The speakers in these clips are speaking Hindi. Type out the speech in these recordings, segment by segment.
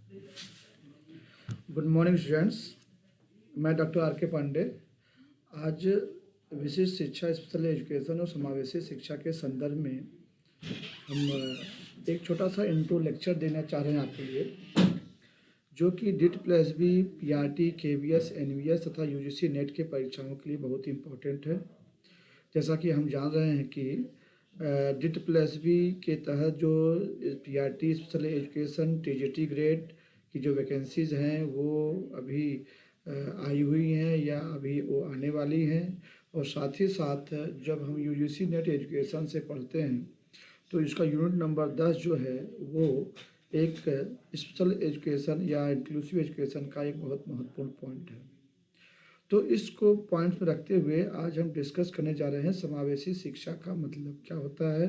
Good morning students. मैं डॉक्टर आर के पांडे। आज विशिष्ट शिक्षा, स्पेशल एजुकेशन और समावेशी शिक्षा के संदर्भ में हम एक छोटा सा इंट्रो लेक्चर देना चाह रहे हैं आपके लिए, जो कि डिट प्लस बी, पीआरटी, केवीएस, एनवीएस तथा यूजीसी नेट के परीक्षाओं के लिए बहुत ही इम्पोर्टेंट है। जैसा कि हम जान रहे हैं कि डिट प्लस बी के तहत जो PRT, special education, TGT grade की जो वैकेंसीज़ हैं वो अभी आई हुई हैं या अभी वो आने वाली हैं। और साथ ही साथ जब हम यूजीसी नेट एजुकेशन से पढ़ते हैं तो इसका यूनिट नंबर 10 जो है वो एक स्पेशल एजुकेशन या इंक्लूसिव एजुकेशन का एक बहुत महत्वपूर्ण पॉइंट है। तो इसको पॉइंट्स में रखते हुए आज हम डिस्कस करने जा रहे हैं समावेशी शिक्षा का मतलब क्या होता है,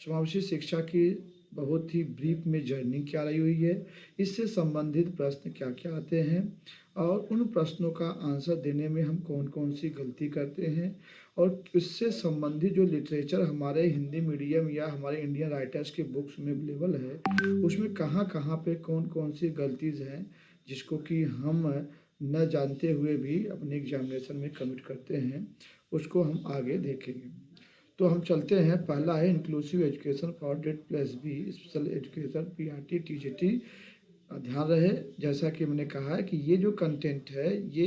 समावेशी शिक्षा की बहुत ही ब्रीफ में जर्नी क्या रही हुई है, इससे संबंधित प्रश्न क्या क्या आते हैं और उन प्रश्नों का आंसर देने में हम कौन कौन सी गलती करते हैं और इससे संबंधित जो लिटरेचर हमारे हिंदी मीडियम या हमारे इंडियन राइटर्स के बुक्स में अवेलेबल है उसमें कहाँ कहाँ पे कौन कौन सी गलतीज़ हैं जिसको कि हम न जानते हुए भी अपने एग्जामिनेशन में कमिट करते हैं, उसको हम आगे देखेंगे। तो हम चलते हैं। पहला है इंक्लूसिव एजुकेशन फॉर डिट प्लस बी, स्पेशल एजुकेशन, पीआरटी, टीजीटी। ध्यान रहे, जैसा कि मैंने कहा है कि ये जो कंटेंट है ये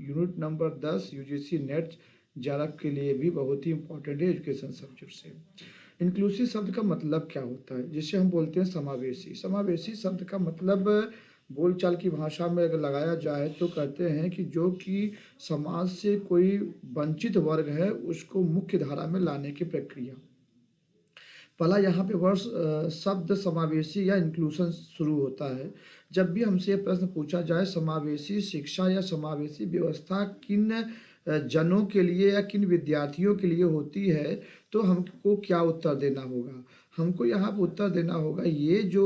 यूनिट नंबर 10 यूजीसी नेट जारक के लिए भी बहुत ही इंपॉर्टेंट है एजुकेशन सब्जेक्ट से। इंक्लूसिव शब्द का मतलब क्या होता है, जिसे हम बोलते हैं समावेशी। समावेशी शब्द का मतलब बोलचाल की भाषा में अगर लगाया जाए तो कहते हैं कि जो कि समाज से कोई वंचित वर्ग है उसको मुख्य धारा में लाने की प्रक्रिया। पहला यहाँ पे वर्ष शब्द समावेशी या इंक्लूसन शुरू होता है। जब भी हमसे प्रश्न पूछा जाए समावेशी शिक्षा या समावेशी व्यवस्था किन जनों के लिए या किन विद्यार्थियों के लिए होती है तो हमको क्या उत्तर देना होगा। हमको यहाँ पर उत्तर देना होगा ये जो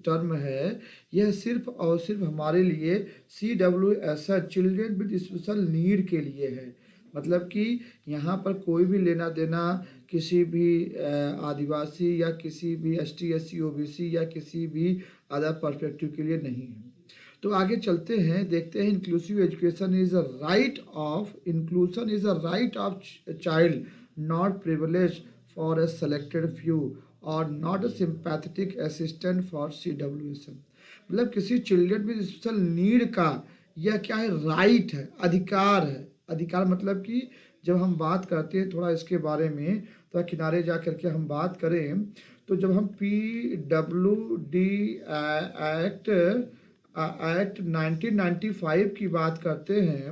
टर्म है यह सिर्फ और सिर्फ हमारे लिए CWS children with special need के लिए है। मतलब कि यहाँ पर कोई भी लेना देना किसी भी आदिवासी या किसी भी ST SC OBC या किसी भी अदर पर्सपेक्टिव के लिए नहीं है। तो आगे चलते हैं, देखते हैं inclusive education is a right of, inclusion is a right of child, not privilege for a selected few और not a sympathetic assistant for CWS। मतलब किसी चिल्ड्रन विद स्पेशल नीड का यह क्या है, राइट है, अधिकार है। अधिकार मतलब कि जब हम बात करते हैं थोड़ा इसके बारे में तो किनारे जा करके हम बात करें तो जब हम PWD एक्ट 1995 की बात करते हैं,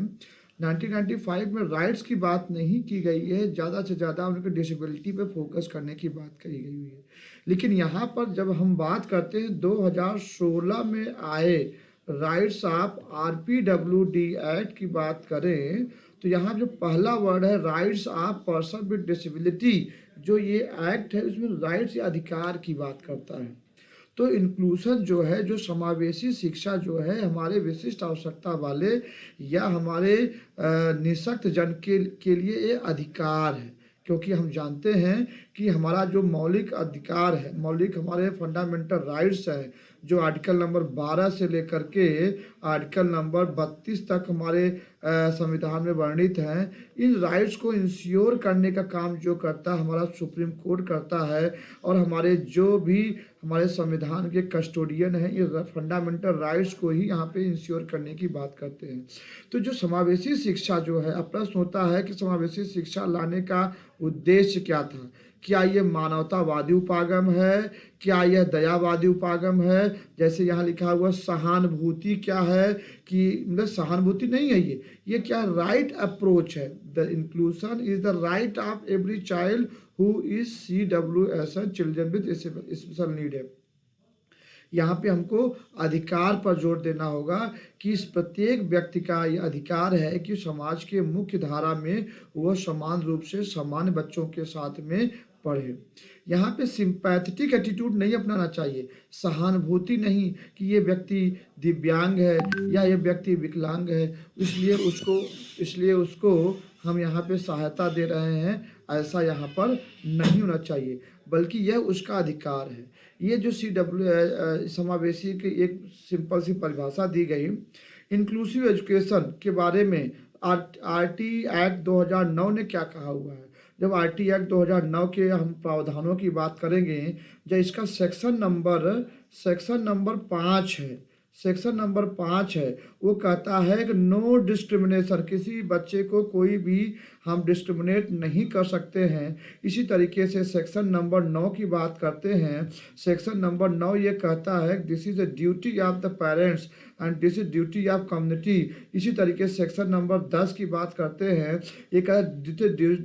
1995 में राइट्स की बात नहीं की गई है, ज़्यादा से ज़्यादा उनके डिसेबिलिटी पे फोकस करने की बात कही गई हुई है। लेकिन यहाँ पर जब हम बात करते हैं 2016 में आए राइट्स ऑफ RPWD एक्ट की बात करें तो यहाँ जो पहला वर्ड है rights of person with disability, जो ये एक्ट है उसमें राइट्स या अधिकार की बात करता है। तो इंक्लूसन जो है, जो समावेशी शिक्षा जो है हमारे विशिष्ट आवश्यकता वाले या हमारे निःशक्त जन के लिए ये अधिकार है, क्योंकि हम जानते हैं कि हमारा जो मौलिक अधिकार है, मौलिक हमारे फंडामेंटल राइट्स हैं जो आर्टिकल नंबर 12 से लेकर के आर्टिकल नंबर 32 तक हमारे संविधान में वर्णित हैं। इन राइट्स को इंश्योर करने का काम जो करता है हमारा सुप्रीम कोर्ट करता है और हमारे जो भी हमारे संविधान के कस्टोडियन हैं ये फंडामेंटल राइट्स को ही यहाँ पे इंश्योर करने की बात करते हैं। तो जो समावेशी शिक्षा जो है, अब प्रश्न होता है कि समावेशी शिक्षा लाने का उद्देश्य क्या था। क्या ये मानवतावादी उपागम है, क्या यह दयावादी उपागम है, जैसे यहाँ लिखा हुआ सहानुभूति क्या है कि मतलब सहानुभूति नहीं है, ये क्या राइट अप्रोच है। The inclusion is the right of every child who is CWS children with special need है। यहाँ पे हमको अधिकार पर जोर देना होगा कि इस प्रत्येक व्यक्ति का ये अधिकार है कि समाज के मुख्य धारा में वह समान रूप से सामान्य बच्चों के साथ में पढ़े। यहाँ पे सिंपैथेटिक एटीट्यूड नहीं अपनाना चाहिए, सहानुभूति नहीं कि ये व्यक्ति दिव्यांग है या ये व्यक्ति विकलांग है इसलिए उसको हम यहाँ पे सहायता दे रहे हैं, ऐसा यहाँ पर नहीं होना चाहिए। बल्कि यह उसका अधिकार है। ये जो CW समावेशी की एक सिंपल सी परिभाषा दी गई। इंक्लूसिव एजुकेशन के बारे में RT एक्ट 2009 ने क्या कहा हुआ है? जब RT एक्ट 2009 के हम प्रावधानों की बात करेंगे, जो इसका सेक्शन नंबर 5 है, सेक्शन नंबर 5 है, वो कहता है कि नो डिस्क्रिमिनेशन, किसी बच्चे को कोई भी हम डिस्क्रिमिनेट नहीं कर सकते हैं। इसी तरीके से सेक्शन नंबर 9 की बात करते हैं। सेक्शन नंबर 9 ये कहता है this is a duty of the parents and this is duty of community. इसी तरीके से सेक्शन नंबर 10 की बात करते हैं, ये कहता है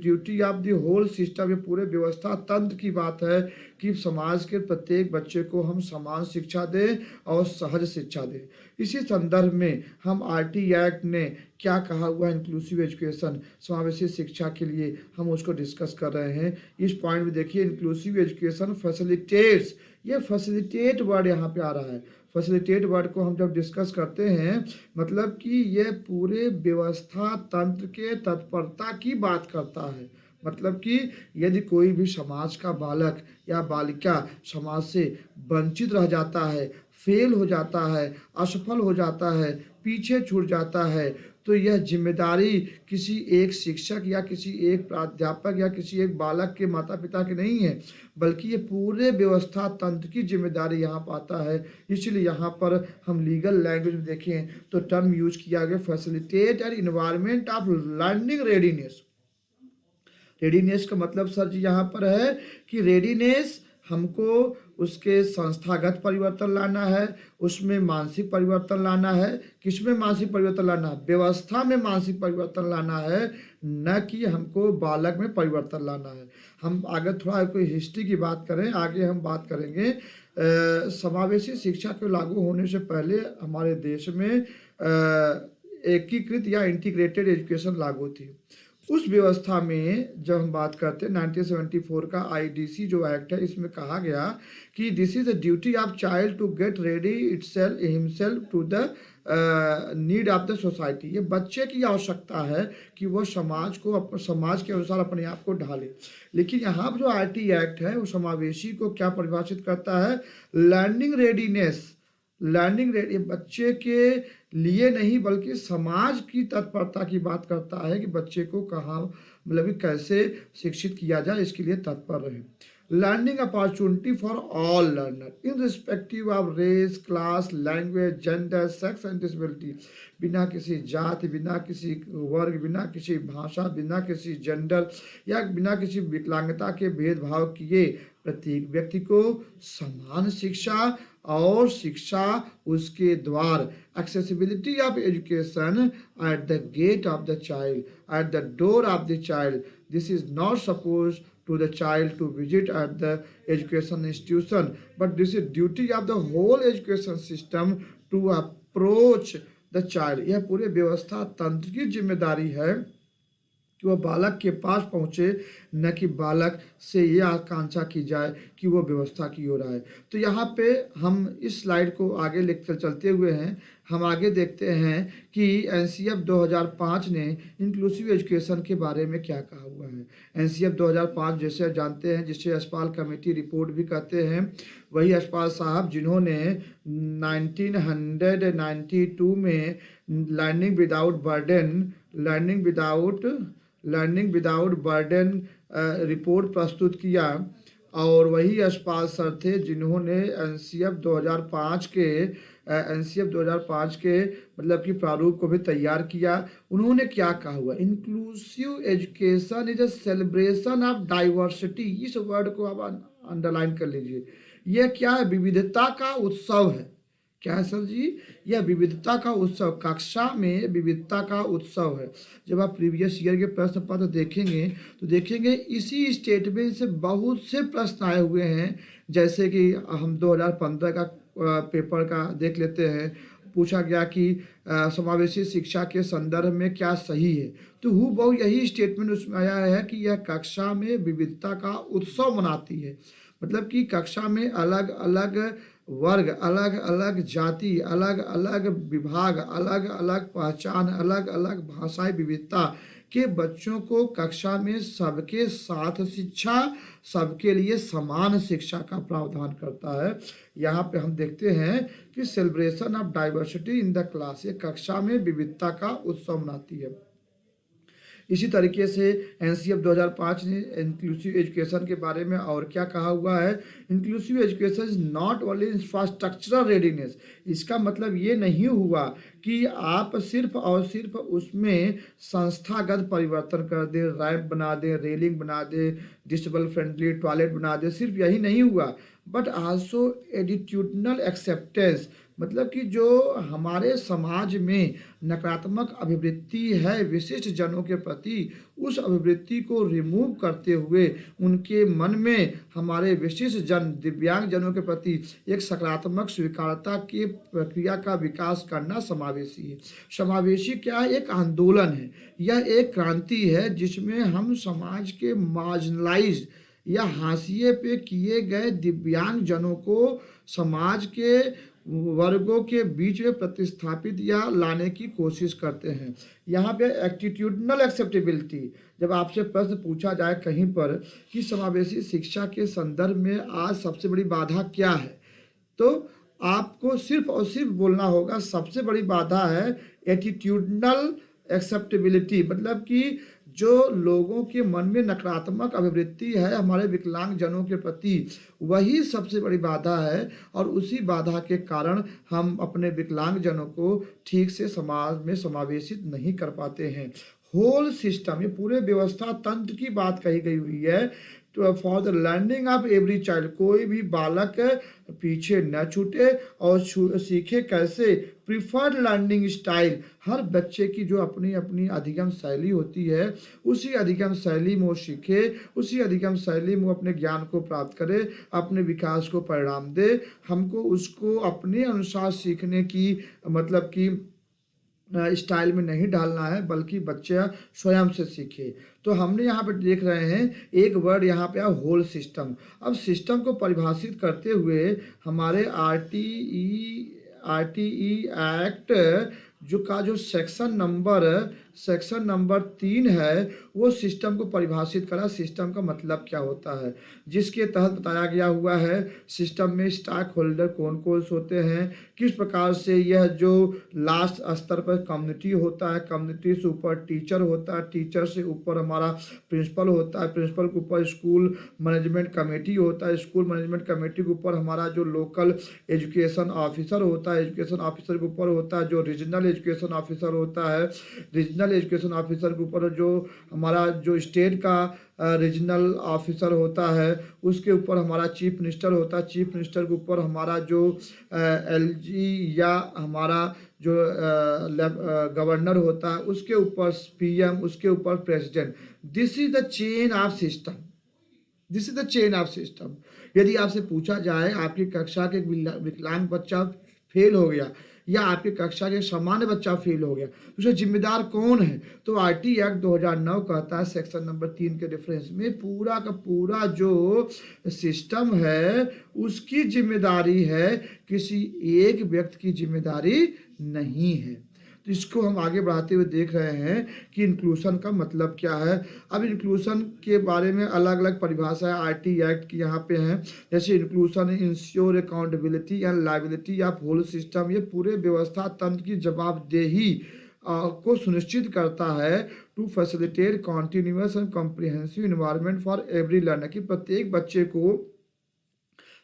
duty of the whole system, ये पूरे व्यवस्था तंत्र की बात है कि समाज के प्रत्येक बच्चे को हम समान शिक्षा दें और सहज शिक्षा दें। इसी संदर्भ में हम RT एक्ट ने क्या कहा हुआ है इंक्लूसिव एजुकेशन, समावेशी शिक्षा के लिए हम उसको डिस्कस कर रहे हैं। इस पॉइंट में देखिए, इंक्लूसिव एजुकेशन फैसिलिटेट्स, ये फैसिलिटेट वर्ड यहाँ पे आ रहा है। फैसिलिटेट वर्ड को हम जब डिस्कस करते हैं, मतलब कि ये पूरे व्यवस्था तंत्र के तत्परता की बात करता है। मतलब कि यदि कोई भी समाज का बालक या बालिका समाज से वंचित रह जाता है, फेल हो जाता है, असफल हो जाता है, पीछे छूट जाता है, तो यह जिम्मेदारी किसी एक शिक्षक या किसी एक प्राध्यापक या किसी एक बालक के माता पिता की नहीं है, बल्कि ये पूरे व्यवस्था तंत्र की जिम्मेदारी यहाँ पाता है। इसलिए यहाँ पर हम लीगल लैंग्वेज में देखें तो टर्म यूज किया गया facilitate an environment of learning readiness. Readiness का मतलब सर जी यहाँ पर है कि रेडीनेस हमको उसके संस्थागत परिवर्तन लाना है, उसमें मानसिक परिवर्तन लाना है। किसमें मानसिक परिवर्तन लाना है? व्यवस्था में मानसिक परिवर्तन लाना है, न कि हमको बालक में परिवर्तन लाना है। हम आगे थोड़ा कोई हिस्ट्री की बात करें, आगे हम बात करेंगे। समावेशी शिक्षा के लागू होने से पहले हमारे देश में एकीकृत या इंटीग्रेटेड एजुकेशन लागू थी। उस व्यवस्था में जब हम बात करते हैं 1974 का IDC जो एक्ट है, इसमें कहा गया कि this is the duty of child to get ready itself himself to the need of the society. ये बच्चे की आवश्यकता है कि वह समाज के अनुसार अपने आप को ढाले। लेकिन यहाँ पर जो RT एक्ट है वो समावेशी को क्या परिभाषित करता है? Learning readiness. लर्निंग रेडी बच्चे के लिए नहीं बल्कि समाज की तत्परता की बात करता है कि बच्चे को कहाँ मतलब कैसे शिक्षित किया जाए, इसके लिए तत्पर रहे। Learning opportunity for all learner irrespective of race, class, language, gender, sex and disability. बिना किसी जाति, बिना किसी वर्ग, बिना किसी भाषा, बिना किसी जेंडर या बिना किसी विकलांगता के भेदभाव किए प्रत्येक व्यक्ति को समान शिक्षा और शिक्षा उसके द्वार, accessibility of education at the gate of the child, at the door of the child. This is not suppose to the child to visit at the education institution, but this is duty of the whole education system to approach the child। यह पूरे व्यवस्था तंत्र की जिम्मेदारी है कि वह बालक के पास पहुँचे, न कि बालक से ये आकांक्षा की जाए कि वो व्यवस्था की ओर आए। तो यहाँ पे हम इस स्लाइड को आगे लेकर चलते हुए हैं, हम आगे देखते हैं कि NCF 2005 ने इंक्लूसिव एजुकेशन के बारे में क्या कहा हुआ है। NCF 2005 जैसे आप जानते हैं, जिसे यशपाल कमेटी रिपोर्ट भी कहते हैं, वही यशपाल साहब जिन्होंने 1992 में लर्निंग विदाउट बर्डन रिपोर्ट प्रस्तुत किया, और वही यशपाल सर थे जिन्होंने NCF 2005 के मतलब कि प्रारूप को भी तैयार किया। उन्होंने क्या कहा हुआ? Inclusive education is a celebration of diversity. इस वर्ड को आप अंडरलाइन कर लीजिए। यह क्या है? विविधता का उत्सव है। क्या है सर जी? यह विविधता का उत्सव, कक्षा में विविधता का उत्सव है। जब आप प्रीवियस ईयर के प्रश्न पत्र देखेंगे तो देखेंगे इसी स्टेटमेंट से बहुत से प्रश्न आए हुए हैं। जैसे कि हम 2015 का पेपर का देख लेते हैं, पूछा गया कि समावेशी शिक्षा के संदर्भ में क्या सही है, तो हूबहू यही स्टेटमेंट उसमें आया है कि यह कक्षा में विविधता का उत्सव मनाती है। मतलब कि कक्षा में अलग अलग वर्ग, अलग अलग जाति, अलग अलग विभाग, अलग अलग पहचान, अलग अलग भाषाई विविधता कि बच्चों को कक्षा में सबके साथ शिक्षा, सबके लिए समान शिक्षा का प्रावधान करता है। यहाँ पे हम देखते हैं कि celebration of diversity in the class, ये कक्षा में विविधता का उत्सव मनाती है। इसी तरीके से एनसीएफ 2005 ने इंक्लूसिव एजुकेशन के बारे में और क्या कहा हुआ है, inclusive education is not only infrastructural readiness. इसका मतलब ये नहीं हुआ कि आप सिर्फ और सिर्फ उसमें संस्थागत परिवर्तन कर दें, रैंप बना दें, रेलिंग बना दें, डिसेबल फ्रेंडली टॉयलेट बना दें, सिर्फ यही नहीं हुआ, बट आल्सो एटीट्यूडनल एक्सेप्टेंस, मतलब कि जो हमारे समाज में नकारात्मक अभिवृत्ति है विशिष्ट जनों के प्रति, उस अभिवृत्ति को रिमूव करते हुए उनके मन में हमारे विशिष्ट जन, दिव्यांग जनों के प्रति एक सकारात्मक स्वीकारता की प्रक्रिया का विकास करना समावेशी है। समावेशी क्या है? एक आंदोलन है, यह एक क्रांति है जिसमें हम समाज के मार्जिनलाइज्ड या हाशिए पे किए गए दिव्यांग जनों को समाज के वर्गों के बीच में प्रतिस्थापित या लाने की कोशिश करते हैं। यहाँ पे एटीट्यूडनल एक्सेप्टेबिलिटी, जब आपसे प्रश्न पूछा जाए कहीं पर कि समावेशी शिक्षा के संदर्भ में आज सबसे बड़ी बाधा क्या है, तो आपको सिर्फ और सिर्फ बोलना होगा सबसे बड़ी बाधा है एटीट्यूडनल एक्सेप्टेबिलिटी, मतलब कि जो लोगों के मन में नकारात्मक अभिवृत्ति है हमारे विकलांग जनों के प्रति, वही सबसे बड़ी बाधा है, और उसी बाधा के कारण हम अपने विकलांग जनों को ठीक से समाज में समावेशित नहीं कर पाते हैं। होल सिस्टम, ये पूरे व्यवस्था तंत्र की बात कही गई हुई है, तो for the learning of every child, कोई भी बालक पीछे न छूटे और सीखे कैसे, प्रिफर्ड लर्निंग स्टाइल, हर बच्चे की जो अपनी अपनी अधिगम शैली होती है, उसी अधिगम शैली में वो सीखे, उसी अधिगम शैली में अपने ज्ञान को प्राप्त करे, अपने विकास को परिणाम दे। हमको उसको अपने अनुसार सीखने की मतलब कि स्टाइल में नहीं डालना है, बल्कि बच्चा स्वयं से सीखे। तो हमने यहाँ पे देख रहे हैं एक वर्ड यहाँ पे होल सिस्टम। अब सिस्टम को परिभाषित करते हुए हमारे आरटीई एक्ट जो सेक्शन नंबर 3 है, वो सिस्टम को परिभाषित करा, सिस्टम का मतलब क्या होता है, जिसके तहत बताया गया हुआ है सिस्टम में स्टॉक होल्डर कौन कौन से होते हैं, किस प्रकार से यह जो लास्ट स्तर पर कम्युनिटी होता है, कम्युनिटी से ऊपर टीचर होता है, टीचर से ऊपर हमारा प्रिंसिपल होता है, प्रिंसिपल के ऊपर स्कूल मैनेजमेंट कमेटी होता है, स्कूल मैनेजमेंट कमेटी के ऊपर हमारा जो लोकल एजुकेशन ऑफिसर होता है, एजुकेशन ऑफिसर के ऊपर होता है जो रीजनल एजुकेशन ऑफिसर होता है, रीजनल एजुकेशन ऑफिसर के ऊपर जो हमारा जो स्टेट का रीजनल ऑफिसर होता है, उसके ऊपर हमारा चीफ मिनिस्टर होता है, चीफ मिनिस्टर के ऊपर हमारा जो एलजी या हमारा जो गवर्नर होता है, उसके ऊपर पीएम, उसके ऊपर president. This is the chain of system, this is the chain of system. यदि आपसे पूछा जाए आपकी कक्षा के विकलांग बच्चा फेल हो गया या आपकी कक्षा के सामान्य बच्चा फेल हो गया, उसका जिम्मेदार कौन है, तो आरटी एक्ट 2009 कहता है सेक्शन नंबर 3 के रेफरेंस में पूरा का पूरा जो सिस्टम है उसकी जिम्मेदारी है, किसी एक व्यक्ति की जिम्मेदारी नहीं है। तो इसको हम आगे बढ़ाते हुए देख रहे हैं कि इंक्लूसन का मतलब क्या है। अब इंक्लूसन के बारे में अलग अलग परिभाषा आरटी एक्ट की यहाँ पे हैं, जैसे inclusion ensure accountability and liability of whole system, ये पूरे व्यवस्था तंत्र की जवाबदेही को सुनिश्चित करता है to facilitate continuous and comprehensive environment for every learner, कि प्रत्येक बच्चे को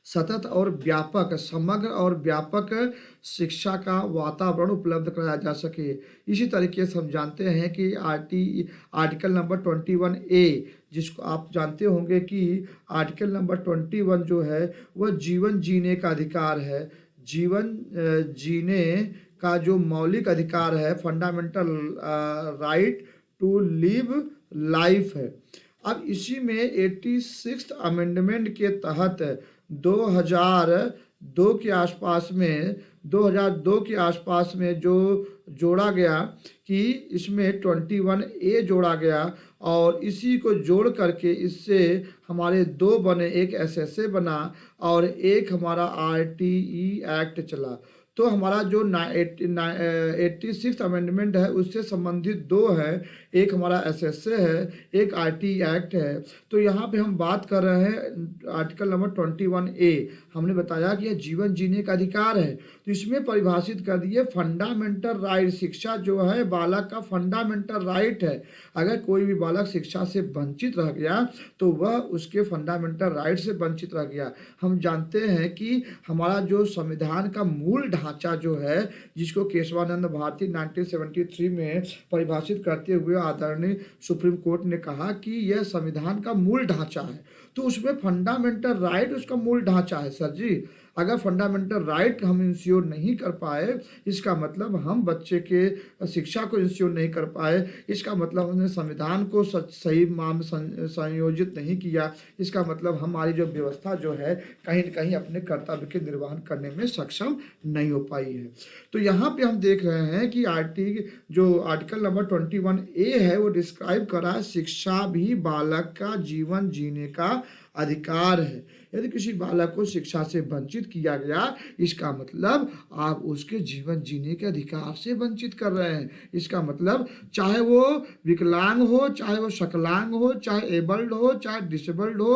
सतत और व्यापक, समग्र और व्यापक शिक्षा का वातावरण उपलब्ध कराया जा सके। इसी तरीके से हम जानते हैं कि आर्टिकल नंबर 21A, जिसको आप जानते होंगे कि आर्टिकल नंबर 21 जो है वह जीवन जीने का अधिकार है, जीवन जीने का जो मौलिक अधिकार है, fundamental right to live life है। अब इसी में 86th अमेंडमेंट के तहत 2002 के आसपास में जो जोड़ा गया कि इसमें 21A जोड़ा गया, और इसी को जोड़ करके इससे हमारे 2 बने, एक एसएसए बना और एक हमारा आरटीई एक्ट चला। तो हमारा जो 86 अमेंडमेंट है उससे संबंधित दो है, एक हमारा एसएसए है, एक आरटी एक्ट है। तो यहाँ पे हम बात कर रहे हैं आर्टिकल नंबर 21A। हमने बताया कि यह जीवन जीने का अधिकार है, तो इसमें परिभाषित कर दिए फंडामेंटल राइट। शिक्षा जो है बालक का फंडामेंटल राइट है। अगर कोई भी बालक शिक्षा से वंचित रह गया तो वह उसके फंडामेंटल राइट से वंचित रह गया। हम जानते हैं कि हमारा जो संविधान का मूल ढांचा जो है, जिसको केशवानंद भारती 1973 में परिभाषित करते हुए आदरणीय सुप्रीम कोर्ट ने कहा कि यह संविधान का मूल ढांचा है, तो उसमें फंडामेंटल राइट उसका मूल ढांचा है। सर जी, अगर फंडामेंटल राइट हम इंश्योर नहीं कर पाए, इसका मतलब हम बच्चे के शिक्षा को इंश्योर नहीं कर पाए, इसका मतलब हमने संविधान को सही मान संयोजित नहीं किया, इसका मतलब हमारी जो व्यवस्था जो है कहीं न कहीं अपने कर्तव्य के निर्वहन करने में सक्षम नहीं हो पाई है। तो यहाँ पे हम देख रहे हैं कि आर्टिकल नंबर 21A है वो डिस्क्राइब कर रहा है शिक्षा भी बालक का जीवन जीने का अधिकार है। यदि किसी बालक को शिक्षा से वंचित किया गया, इसका मतलब आप उसके जीवन जीने के अधिकार से वंचित कर रहे हैं। इसका मतलब चाहे वो विकलांग हो, चाहे वो शकलांग हो, चाहे एबल्ड हो, चाहे डिसेबल्ड हो,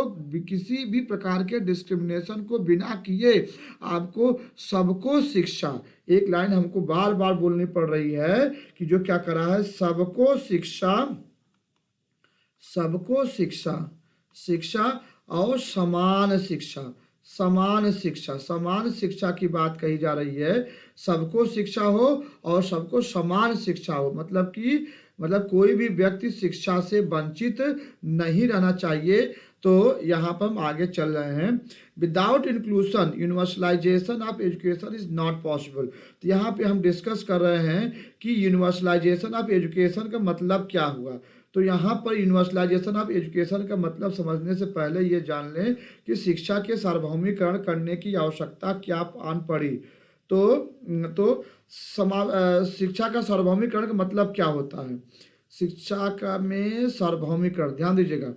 किसी भी प्रकार के डिस्क्रिमिनेशन को बिना किए आपको सबको शिक्षा, एक लाइन हमको बार बार बोलनी पड़ रही है कि जो क्या करा है, सबको शिक्षा, सबको शिक्षा, शिक्षा और समान शिक्षा, समान शिक्षा, समान शिक्षा की बात कही जा रही है। सबको शिक्षा हो और सबको समान शिक्षा हो, मतलब कोई भी व्यक्ति शिक्षा से वंचित नहीं रहना चाहिए। तो यहाँ पर हम आगे चल रहे हैं। Without inclusion universalization of education is not possible. तो यहाँ पे हम डिस्कस कर रहे हैं कि यूनिवर्सलाइजेशन ऑफ एजुकेशन का मतलब क्या हुआ। तो यहाँ पर यूनिवर्सलाइजेशन ऑफ एजुकेशन का मतलब समझने से पहले ये जान लें कि शिक्षा के सार्वभौमिकरण करने की आवश्यकता क्या आन पड़ी। तो शिक्षा का सार्वभौमिकरण का मतलब क्या होता है। शिक्षा का में सार्वभौमिकरण ध्यान दीजिएगा।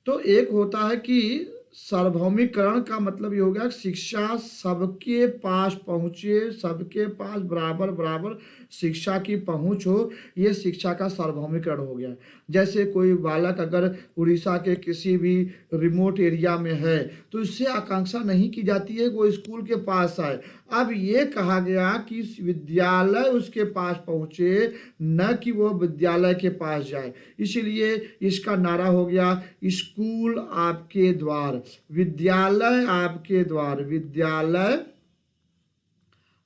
तो एक होता है कि सार्वभौमिकरण का मतलब ये हो गया शिक्षा सबके पास पहुँचे, सबके पास बराबर बराबर शिक्षा की पहुँच हो, ये शिक्षा का सार्वभौमिकरण हो गया। जैसे कोई बालक अगर उड़ीसा के किसी भी रिमोट एरिया में है तो इससे आकांक्षा नहीं की जाती है कि वो स्कूल के पास आए। अब ये कहा गया कि विद्यालय उसके पास पहुँचे, न कि वो विद्यालय के पास जाए। इसीलिए इसका नारा हो गया स्कूल आपके द्वार, विद्यालय आपके द्वार, विद्यालय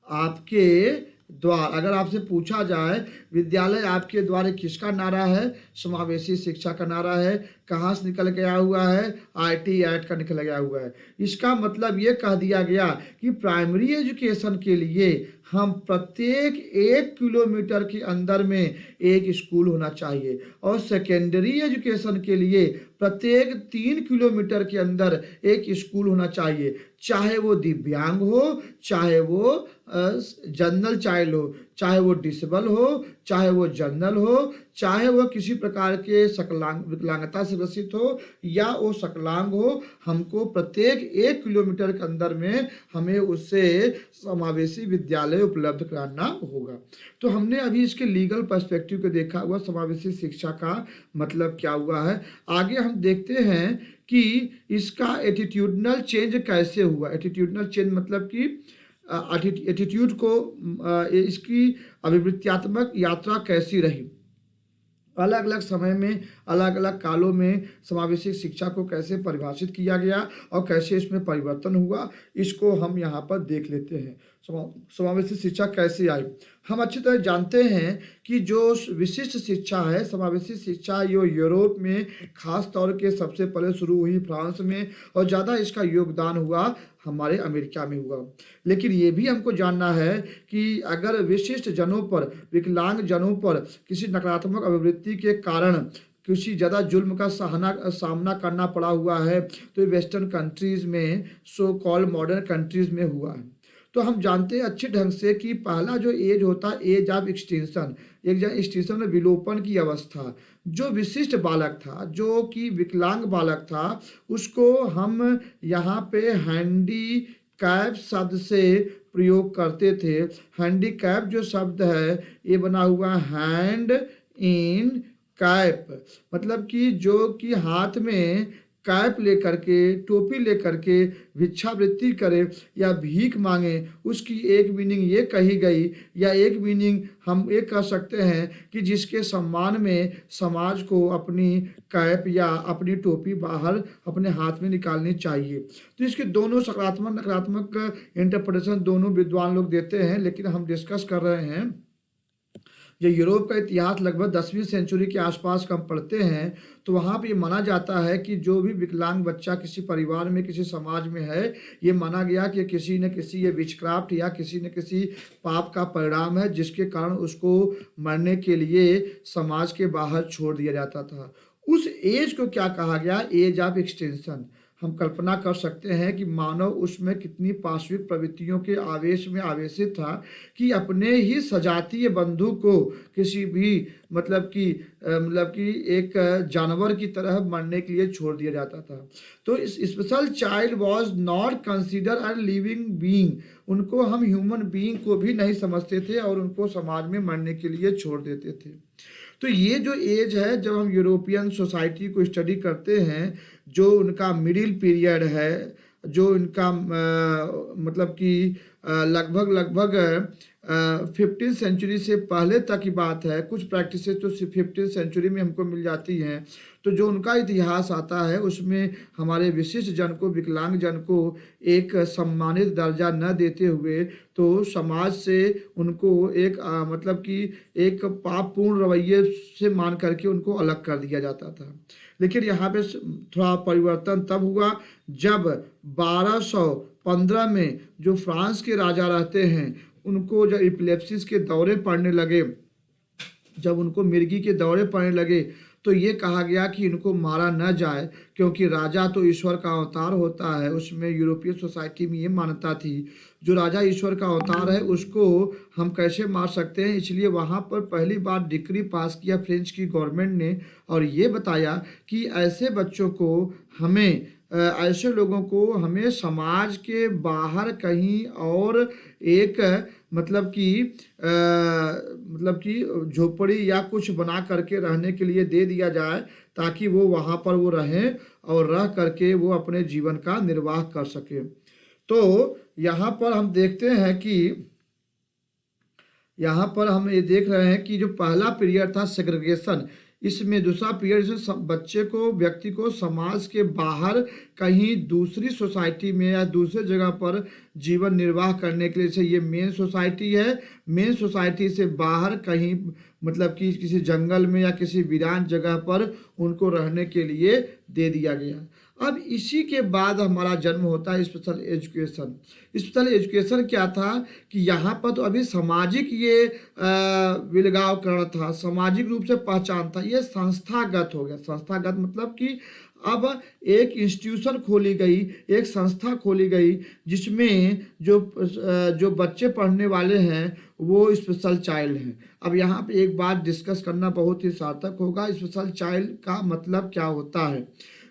आपके द्वार। अगर आपसे पूछा जाए विद्यालय आपके द्वार किसका नारा है, समावेशी शिक्षा का नारा है। कहाँ से निकल के आया हुआ है, आईटी एक्ट का निकल गया हुआ है। इसका मतलब ये कह दिया गया कि प्राइमरी एजुकेशन के लिए हम प्रत्येक 1 किलोमीटर के अंदर में एक स्कूल होना चाहिए और सेकेंडरी एजुकेशन के लिए प्रत्येक 3 किलोमीटर के अंदर एक स्कूल होना चाहिए। चाहे वो दिव्यांग हो, चाहे वो जनरल चाइल्ड हो, चाहे वो डिसेबल हो, चाहे वो जनरल हो, चाहे वो किसी प्रकार के विकलांगता से ग्रसित हो या वो सकलांग हो, हमको प्रत्येक 1 किलोमीटर के अंदर में हमें उससे समावेशी विद्यालय उपलब्ध कराना होगा। तो हमने अभी इसके लीगल पर्सपेक्टिव को देखा हुआ, समावेशी शिक्षा का मतलब क्या हुआ है। आगे हम देखते हैं कि इसका एटीट्यूडनल चेंज कैसे हुआ। एटीट्यूडनल चेंज मतलब कि एटीट्यूड को इसकी अभिवृत्त्यात्मक यात्रा कैसी रही, अलग अलग समय में अलग अलग कालों में समावेशी शिक्षा को कैसे परिभाषित किया गया और कैसे इसमें परिवर्तन हुआ, इसको हम यहाँ पर देख लेते हैं। समावेशी शिक्षा कैसे आई। हम अच्छी तरह जानते हैं कि जो विशिष्ट शिक्षा है, समावेशी शिक्षा, ये यूरोप में खास तौर के सबसे पहले शुरू हुई फ्रांस में, और ज़्यादा इसका योगदान हुआ हमारे अमेरिका में हुआ। लेकिन ये भी हमको जानना है कि अगर विशिष्ट जनों पर, विकलांग जनों पर किसी नकारात्मक अभिवृत्ति के कारण किसी ज़्यादा जुल्म का सामना करना पड़ा हुआ है तो वेस्टर्न कंट्रीज़ में, सो कॉल्ड मॉडर्न कंट्रीज़ में हुआ है। तो हम जानते हैं अच्छे ढंग से कि पहला जो एज होता है एज ऑफ एक्सटेंशन, एक्सटेंशन में विलोपन की अवस्था। जो विशिष्ट बालक था, जो कि विकलांग बालक था, उसको हम यहाँ पे हैंडी कैप शब्द से प्रयोग करते थे। हैंडीकैप जो शब्द है ये बना हुआ हैंड इन कैप, मतलब कि जो कि हाथ में कैप लेकर के, टोपी लेकर के भिक्षावृत्ति करे या भीख मांगे, उसकी एक मीनिंग ये कही गई, या एक मीनिंग हम ये कह सकते हैं कि जिसके सम्मान में समाज को अपनी कैप या अपनी टोपी बाहर अपने हाथ में निकालनी चाहिए। तो इसके दोनों सकारात्मक नकारात्मक इंटरप्रिटेशन दोनों विद्वान लोग देते हैं, लेकिन हम डिस्कस कर रहे हैं जो यूरोप का इतिहास लगभग 10वीं सेंचुरी के आसपास का हम पढ़ते हैं, तो वहाँ पे ये माना जाता है कि जो भी विकलांग बच्चा किसी परिवार में, किसी समाज में है, ये माना गया कि किसी न किसी ये विचक्राफ्ट या किसी न किसी पाप का परिणाम है, जिसके कारण उसको मरने के लिए समाज के बाहर छोड़ दिया जाता था। उस एज को क्या कहा गया? Age of extension. हम कल्पना कर सकते हैं कि मानव उसमें कितनी पाशविक प्रवृत्तियों के आवेश में आवेशित था कि अपने ही सजातीय बंधु को किसी भी मतलब कि एक जानवर की तरह मरने के लिए छोड़ दिया जाता था। तो इस special child was not consider a living being, उनको हम ह्यूमन बीइंग को भी नहीं समझते थे और उनको समाज में मरने के लिए छोड़ देते थे। तो ये जो एज है, जब हम यूरोपियन सोसाइटी को स्टडी करते हैं, जो उनका मिडिल पीरियड है, जो इनका मतलब कि लगभग 15th सेंचुरी से पहले तक की बात है। कुछ प्रैक्टिसेस तो 15th सेंचुरी में हमको मिल जाती हैं। तो जो उनका इतिहास आता है उसमें हमारे विशिष्ट जन को, विकलांग जन को एक सम्मानित दर्जा न देते हुए तो समाज से उनको एक मतलब कि एक पापपूर्ण रवैये से मान करके उनको अलग कर दिया जाता था। लेकिन यहाँ पे थोड़ा परिवर्तन तब हुआ जब 1215 में जो फ्रांस के राजा रहते हैं, उनको जब इपिलेप्सिस के दौरे पड़ने लगे, जब उनको मिर्गी के दौरे पड़ने लगे, तो ये कहा गया कि इनको मारा न जाए, क्योंकि राजा तो ईश्वर का अवतार होता है। उसमें यूरोपीय सोसाइटी में ये मान्यता थी, जो राजा ईश्वर का अवतार है उसको हम कैसे मार सकते हैं। इसलिए वहाँ पर पहली बार डिक्री पास किया फ्रेंच की गवर्नमेंट ने, और ये बताया कि ऐसे बच्चों को हमें ऐसे लोगों को हमें समाज के बाहर कहीं और एक मतलब कि झोपड़ी या कुछ बना करके रहने के लिए दे दिया जाए, ताकि वो वहाँ पर वो रहें और रह करके वो अपने जीवन का निर्वाह कर सके। तो यहाँ पर हम देखते हैं कि यहाँ पर हम ये देख रहे हैं कि जो पहला पीरियड था सेग्रीगेशन, इसमें दूसरा पीरियड से बच्चे को, व्यक्ति को समाज के बाहर कहीं दूसरी सोसाइटी में या दूसरे जगह पर जीवन निर्वाह करने के लिए, जैसे ये मेन सोसाइटी है, मेन सोसाइटी से बाहर कहीं मतलब कि किसी जंगल में या किसी वीरान जगह पर उनको रहने के लिए दे दिया गया। अब इसी के बाद हमारा जन्म होता है स्पेशल एजुकेशन। स्पेशल एजुकेशन क्या था कि यहाँ पर तो अभी सामाजिक ये विलगावकरण था, सामाजिक रूप से पहचान था, ये संस्थागत हो गया। संस्थागत मतलब कि अब एक इंस्टीट्यूशन खोली गई, एक संस्था खोली गई, जिसमें जो बच्चे पढ़ने वाले हैं वो स्पेशल चाइल्ड हैं। अब यहाँ पे एक बात डिस्कस करना बहुत ही सार्थक होगा, स्पेशल चाइल्ड का मतलब क्या होता है।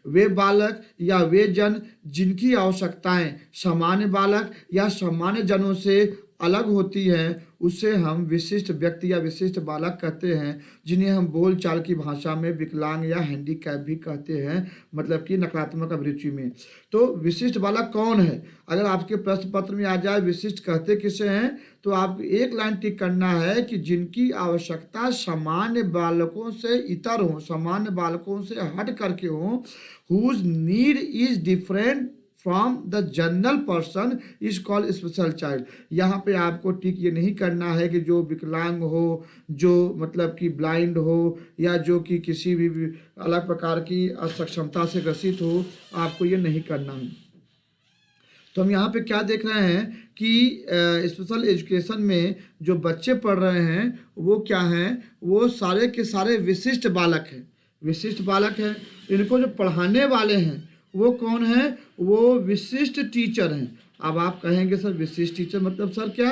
वे बालक या वे जन जिनकी आवश्यकताएं सामान्य बालक या सामान्य जनों से अलग होती हैं, उसे हम विशिष्ट व्यक्ति या विशिष्ट बालक कहते हैं, जिन्हें हम बोल चाल की भाषा में विकलांग या हैंडीकैप भी कहते हैं, मतलब कि नकारात्मक अभिरुचि में। तो विशिष्ट बालक कौन है? अगर आपके प्रश्न पत्र में आ जाए विशिष्ट कहते किसे हैं, तो आपको एक लाइन टिक करना है कि जिनकी आवश्यकता सामान्य बालकों से इतर हो, सामान्य बालकों से हट करके हो, whose need is different from the general person is called special child. यहाँ पे आपको टिक ये नहीं करना है कि जो विकलांग हो, जो मतलब कि ब्लाइंड हो, या जो कि किसी भी अलग प्रकार की असक्षमता से ग्रसित हो, आपको ये नहीं करना है। तो हम यहाँ पे क्या देख रहे हैं कि स्पेशल एजुकेशन में जो बच्चे पढ़ रहे हैं वो क्या हैं, वो सारे के सारे विशिष्ट बालक हैं, विशिष्ट बालक हैं। इनको जो पढ़ाने वाले हैं वो कौन है? वो विशिष्ट टीचर हैं। अब आप कहेंगे सर विशिष्ट टीचर मतलब सर क्या?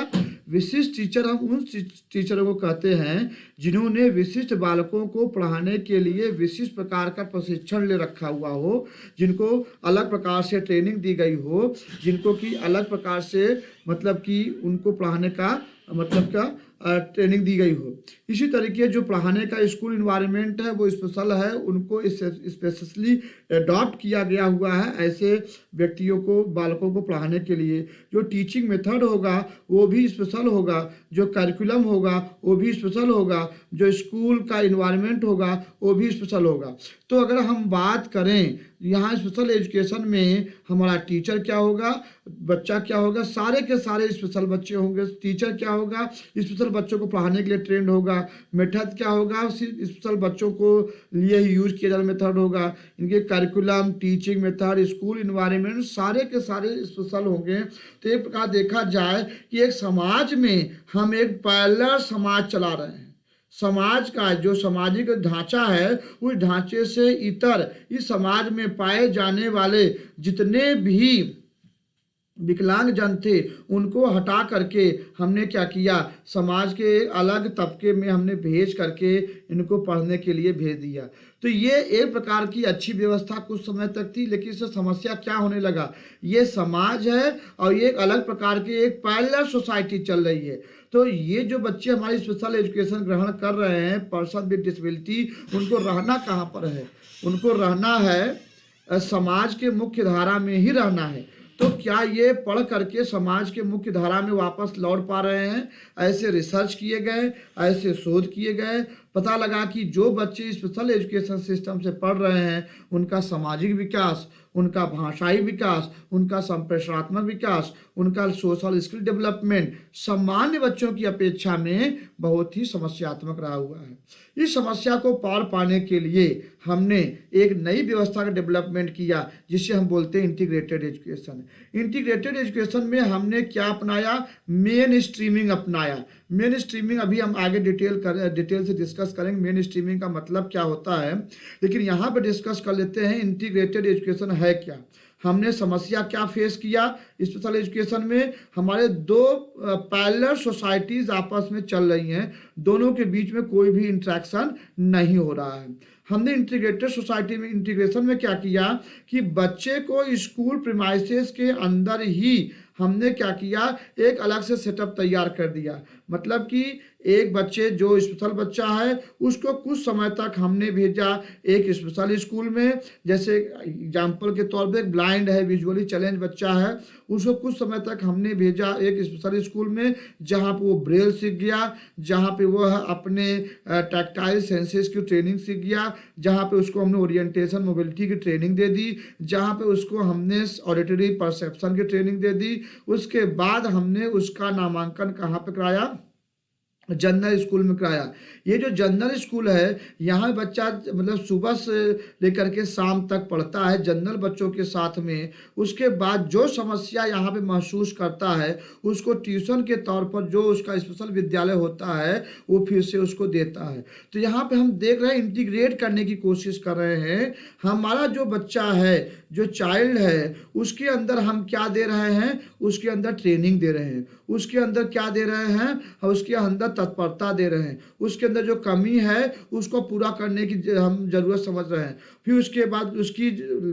विशिष्ट टीचर हम उन टीचरों को कहते हैं जिन्होंने विशिष्ट बालकों को पढ़ाने के लिए विशिष्ट प्रकार का प्रशिक्षण ले रखा हुआ हो, जिनको अलग प्रकार से ट्रेनिंग दी गई हो, जिनको कि अलग प्रकार से मतलब कि उनको पढ़ाने का मतलब का ट्रेनिंग दी गई हो। इसी तरीके जो पढ़ाने का स्कूल इन्वायरमेंट है वो स्पेशल है, उनको स्पेशली अडॉप्ट किया गया हुआ है ऐसे व्यक्तियों को, बालकों को पढ़ाने के लिए। जो टीचिंग मेथड होगा वो भी स्पेशल होगा, जो करिकुलम होगा वो भी स्पेशल होगा, जो स्कूल का इन्वायरमेंट होगा वो भी स्पेशल होगा। तो अगर हम बात करें यहाँ स्पेशल एजुकेशन में हमारा टीचर क्या होगा, बच्चा क्या होगा, सारे के सारे स्पेशल बच्चे होंगे। टीचर क्या होगा, स्पेशल बच्चों को पढ़ाने के लिए ट्रेंड होगा। मेथड क्या होगा, स्पेशल बच्चों को लिए ही यूज किया जाने वाला मेथड होगा। इनके curriculum, teaching method, school environment सारे के सारे स्पेशल होंगे। तो एक प्रकार देखा जाए कि एक समाज में हम एक पैरेलल समाज चला रहे हैं। समाज का जो सामाजिक ढांचा है उस ढांचे से इतर इस समाज में पाए जाने वाले जितने भी विकलांग जन थे उनको हटा करके हमने क्या किया, समाज के अलग तबके में हमने भेज करके इनको पढ़ने के लिए भेज दिया। तो ये एक प्रकार की अच्छी व्यवस्था कुछ समय तक थी, लेकिन इससे समस्या क्या होने लगा, ये समाज है और ये एक अलग प्रकार की एक पैरेलल सोसाइटी चल रही है। तो ये जो बच्चे हमारी स्पेशल एजुकेशन ग्रहण कर रहे हैं, पर्सन विद डिसेबिलिटी, उनको रहना कहाँ पर है, उनको रहना है समाज के मुख्य धारा में ही रहना है। तो क्या ये पढ़ करके समाज के मुख्य धारा में वापस लौट पा रहे हैं? ऐसे रिसर्च किए गए, ऐसे शोध किए गए, पता लगा कि जो बच्चे स्पेशल एजुकेशन सिस्टम से पढ़ रहे हैं उनका सामाजिक विकास, उनका भाषाई विकास, उनका संप्रेषणात्मक विकास, उनका सोशल स्किल डेवलपमेंट सामान्य बच्चों की अपेक्षा में बहुत ही समस्यात्मक रहा हुआ है। इस समस्या को पार पाने के लिए हमने एक नई व्यवस्था का डेवलपमेंट किया जिसे हम बोलते हैं इंटीग्रेटेड एजुकेशन। इंटीग्रेटेड एजुकेशन में हमने क्या अपनाया, मेन स्ट्रीमिंग अपनाया। मेन स्ट्रीमिंग अभी हम आगे डिटेल से डिस्कस करेंगे मेन स्ट्रीमिंग का मतलब क्या होता है, लेकिन यहाँ पे डिस्कस कर लेते हैं इंटीग्रेटेड एजुकेशन है क्या। हमने समस्या क्या फेस किया स्पेशल एजुकेशन में, हमारे दो पैरेलल सोसाइटीज आपस में चल रही हैं, दोनों के बीच में कोई भी इंटरेक्शन नहीं हो रहा है। हमने इंटीग्रेटेड सोसाइटी में इंटीग्रेशन में क्या किया कि बच्चे को स्कूल प्रीमाइसेस के अंदर ही हमने क्या किया, एक अलग से सेटअप तैयार कर दिया। मतलब कि एक बच्चे जो स्पेशल बच्चा है उसको कुछ समय तक हमने भेजा एक स्पेशल स्कूल में, जैसे एग्जाम्पल के तौर पे ब्लाइंड है, विजुअली चैलेंज बच्चा है, उसको कुछ समय तक हमने भेजा एक स्पेशल स्कूल में जहाँ पे वो ब्रेल सीख गया, जहाँ पे वो अपने टैक्टाइल सेंसेस की ट्रेनिंग सीख गया, जहाँ पे उसको हमने ओरिएंटेशन मोबिलिटी की ट्रेनिंग दे दी, जहाँ पे उसको हमने ऑडिटरी परसेप्शन की ट्रेनिंग दे दी। उसके बाद हमने उसका नामांकन कहाँ पे कराया, जनरल स्कूल में कराया। ये जो जनरल स्कूल है यहाँ बच्चा मतलब सुबह से लेकर के शाम तक पढ़ता है जनरल बच्चों के साथ में। उसके बाद जो समस्या यहाँ पे महसूस करता है उसको ट्यूशन के तौर पर जो उसका स्पेशल विद्यालय होता है वो फिर से उसको देता है। तो यहाँ पे हम देख रहे हैं इंटीग्रेट करने की कोशिश कर रहे हैं। हमारा जो बच्चा है, जो चाइल्ड है, उसके अंदर हम क्या दे रहे हैं, उसके अंदर ट्रेनिंग दे रहे हैं, उसके अंदर क्या दे रहे हैं, उसके अंदर तत्परता दे रहे हैं, उसके अंदर जो कमी है उसको पूरा करने की हम जरूरत समझ रहे हैं। फिर उसके बाद उसकी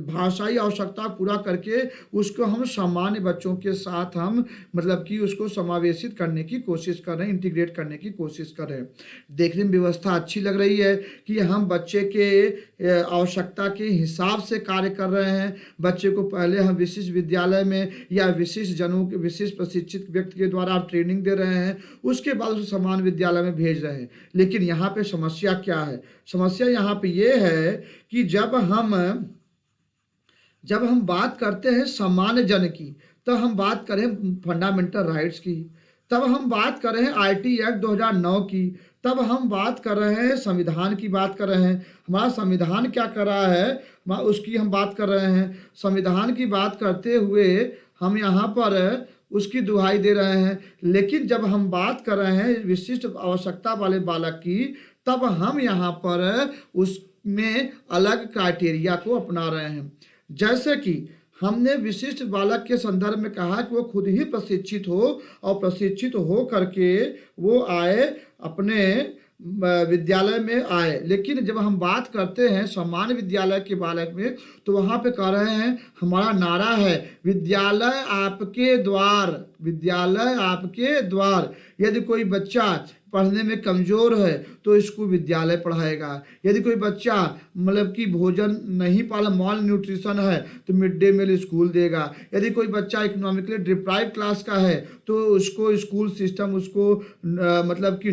भाषाई आवश्यकता पूरा करके उसको हम सामान्य बच्चों के साथ हम मतलब कि उसको समावेशित करने की कोशिश कर रहे हैं, इंटीग्रेट करने की कोशिश कर रहे हैं। देखने में व्यवस्था अच्छी लग रही है कि हम बच्चे के आवश्यकता के हिसाब से कार्य कर रहे हैं। बच्चे को पहले हम विशिष्ट विद्यालय में या विशिष्ट जनों के विशिष्ट प्रशिक्षित व्यक्ति के द्वारा आप ट्रेनिंग दे रहे हैं, उसके बाद उसे समान विद्यालय में भेज रहे हैं। लेकिन यहाँ पे समस्या क्या है, समस्या यहाँ पे ये है कि जब हम बात करते हैं सामान्य जन की, तब हम बात करें फंडामेंटल राइट्स की, तब हम बात कर रहे हैं आईटी एक्ट 2009 की, तब हम बात कर रहे हैं संविधान की बात कर रहे हैं। हमारा संविधान क्या कर रहा है उसकी हम बात कर रहे हैं। संविधान की बात करते हुए हम यहाँ पर उसकी दुहाई दे रहे हैं। लेकिन जब हम बात कर रहे हैं विशिष्ट आवश्यकता वाले बालक की, तब हम यहाँ पर उसमें अलग क्राइटेरिया को अपना रहे हैं। जैसे कि हमने विशिष्ट बालक के संदर्भ में कहा कि वो खुद ही प्रशिक्षित हो और प्रशिक्षित हो करके वो आए अपने विद्यालय में आए। लेकिन जब हम बात करते हैं सामान्य विद्यालय के बालक में, तो वहाँ पे कह रहे हैं, हमारा नारा है विद्यालय आपके द्वार, विद्यालय आपके द्वार। यदि कोई बच्चा पढ़ने में कमज़ोर है तो इसको विद्यालय पढ़ाएगा। यदि कोई बच्चा मतलब कि भोजन नहीं पाला, मॉल न्यूट्रिशन है, तो मिड डे मील स्कूल देगा। यदि कोई बच्चा इकोनॉमिकली डिप्राइव क्लास का है तो उसको स्कूल सिस्टम उसको मतलब कि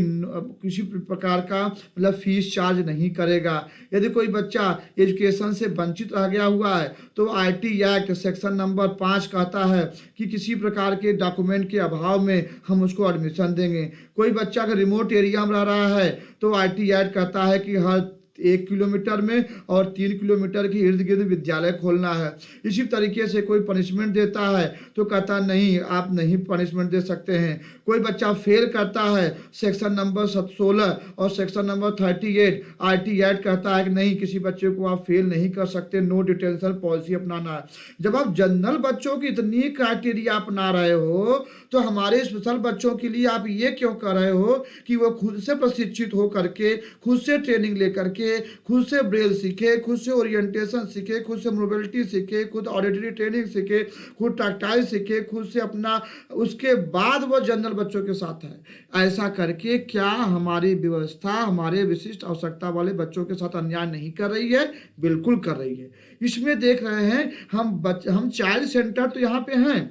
किसी प्रकार का मतलब फीस चार्ज नहीं करेगा। यदि कोई बच्चा एजुकेशन से वंचित रह गया हुआ है तो IT एक्ट सेक्शन नंबर 5 कहता है कि किसी प्रकार के डॉक्यूमेंट के अभाव में हम उसको एडमिशन देंगे। कोई बच्चा अगर रिमोट एरिया में रह रहा है तो IT एक्ट कहता है कि हर 1 किलोमीटर में और 3 किलोमीटर के इर्द गिर्द विद्यालय खोलना है। इसी तरीके से कोई पनिशमेंट देता है तो कहता नहीं, आप नहीं पनिशमेंट दे सकते हैं। कोई बच्चा फेल करता है, सेक्शन नंबर 16 और सेक्शन नंबर 38 IT एक्ट कहता है कि नहीं, किसी बच्चे को आप फेल नहीं कर सकते, नो डिटेंशन पॉलिसी अपनाना है। जब आप जनरल बच्चों की इतनी क्राइटेरिया अपना रहे हो तो हमारे स्पेशल बच्चों के लिए आप ये क्यों कर रहे हो कि वो खुद से प्रशिक्षित हो करके, खुद से ट्रेनिंग ले करके, खुद से ब्रेल सीखे, खुद से ओरिएंटेशन सीखे, खुद से मोबिलिटी सीखे, खुद ऑडिटरी ट्रेनिंग सीखे, खुद टैक्टाइल सीखे, खुद से अपना, उसके बाद वो जनरल बच्चों के साथ है। ऐसा करके क्या हमारी व्यवस्था हमारे विशिष्ट आवश्यकता वाले बच्चों के साथ अन्याय नहीं कर रही है? बिल्कुल कर रही है। इसमें देख रहे हैं हम चाइल्ड सेंटर तो यहाँ पे हैं।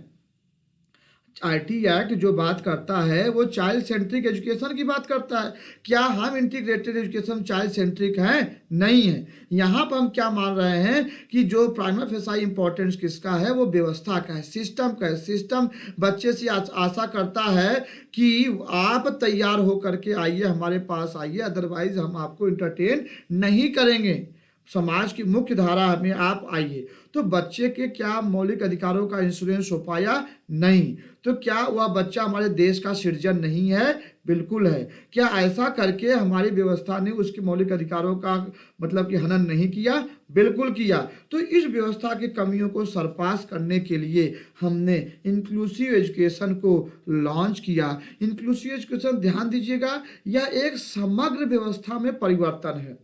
IT एक्ट जो बात करता है वो चाइल्ड सेंट्रिक एजुकेशन की बात करता है। क्या हम इंटीग्रेटेड एजुकेशन चाइल्ड सेंट्रिक हैं? नहीं है। यहाँ पर हम क्या मान रहे हैं कि जो प्राइमा फेसाई इंपॉर्टेंस किसका है, वो व्यवस्था का है, सिस्टम का है। सिस्टम बच्चे से आशा करता है कि आप तैयार हो करके आइए, हमारे पास आइए, अदरवाइज हम आपको इंटरटेन नहीं करेंगे, समाज की मुख्य धारा में आप आइए। तो बच्चे के क्या मौलिक अधिकारों का इंश्योरेंस हो पाया? नहीं। तो क्या वह बच्चा हमारे देश का सृजन नहीं है? बिल्कुल है। क्या ऐसा करके हमारी व्यवस्था ने उसके मौलिक अधिकारों का मतलब कि हनन नहीं किया? बिल्कुल किया। तो इस व्यवस्था की कमियों को सरपास करने के लिए हमने इंक्लूसिव एजुकेशन को लॉन्च किया। इंक्लूसिव एजुकेशन, ध्यान दीजिएगा, यह एक समग्र व्यवस्था में परिवर्तन है।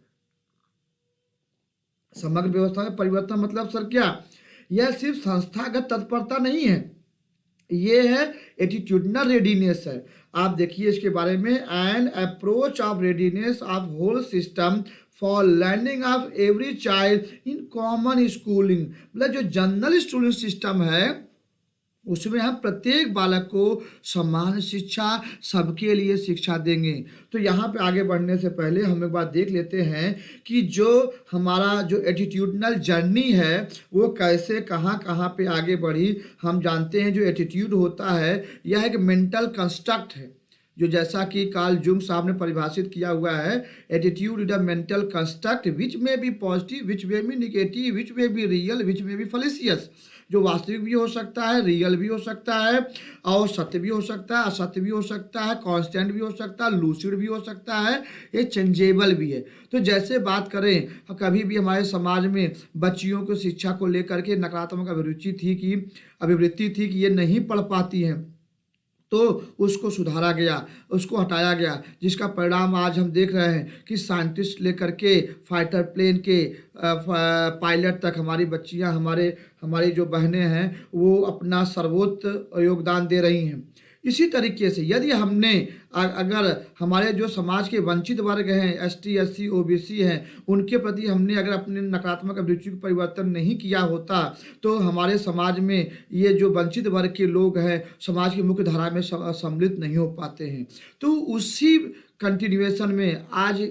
समग्र व्यवस्था में परिवर्तन मतलब सर क्या? यह सिर्फ संस्थागत तत्परता नहीं है, ये है एटीट्यूडनल रेडीनेस है। आप देखिए इसके बारे में, an approach of readiness of whole system for learning of every child in common schooling. मतलब जो जनरल स्कूलिंग सिस्टम है उसमें हम प्रत्येक बालक को समान शिक्षा, सबके लिए शिक्षा देंगे। तो यहाँ पे आगे बढ़ने से पहले हम एक बात देख लेते हैं कि जो हमारा जो एटीट्यूडनल जर्नी है वो कैसे कहाँ कहाँ पे आगे बढ़ी। हम जानते हैं जो एटीट्यूड होता है यह एक मेंटल कंस्ट्रक्ट है, जो जैसा कि कार्ल जुंग साहब ने परिभाषित किया हुआ है, attitude is a mental construct which may be positive, which may B negative, which may be real, which may B फैलेशियस। जो वास्तविक भी हो सकता है, रियल भी हो सकता है, और सत्य भी हो सकता है, असत्य भी हो सकता है, कांस्टेंट भी हो सकता है, लूसिड भी हो सकता है, ये चेंजेबल भी है। तो जैसे बात करें, कभी भी हमारे समाज में बच्चियों को शिक्षा को लेकर के नकारात्मक अभिवृत्ति थी कि ये नहीं पढ़ पाती हैं, तो उसको सुधारा गया, उसको हटाया गया, जिसका परिणाम आज हम देख रहे हैं कि साइंटिस्ट लेकर के फाइटर प्लेन के पायलट तक हमारी बच्चियां, हमारी जो बहनें हैं वो अपना सर्वोच्च योगदान दे रही हैं। इसी तरीके से यदि हमने अगर हमारे जो समाज के वंचित वर्ग हैं, ST SC OBC हैं, उनके प्रति हमने अगर अपने नकारात्मक अभिरुचि को परिवर्तन नहीं किया होता तो हमारे समाज में ये जो वंचित वर्ग के लोग हैं समाज की मुख्य धारा में सम्मिलित नहीं हो पाते हैं। तो उसी कंटिन्यूएशन में आज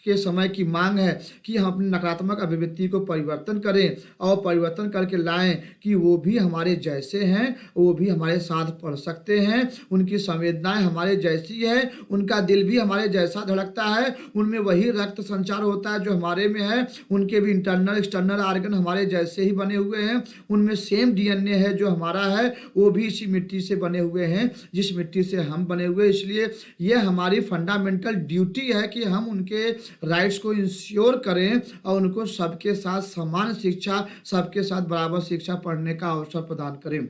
के समय की मांग है कि हम अपनी नकारात्मक अभिवृत्ति को परिवर्तन करें और परिवर्तन करके लाएं कि वो भी हमारे जैसे हैं, वो भी हमारे साथ पढ़ सकते हैं, उनकी संवेदनाएं हमारे जैसी है, उनका दिल भी हमारे जैसा धड़कता है, उनमें वही रक्त संचार होता है जो हमारे में है, उनके भी इंटरनल एक्सटर्नल ऑर्गन हमारे जैसे ही बने हुए हैं, उनमें सेम DNA है जो हमारा है, वो भी इसी मिट्टी से बने हुए हैं जिस मिट्टी से हम बने हुए। इसलिए ये हमारी फंडामेंटल ड्यूटी है कि हम उनके राइट्स को इंश्योर करें और उनको सबके साथ समान शिक्षा, सबके साथ बराबर शिक्षा पढ़ने का अवसर प्रदान करें।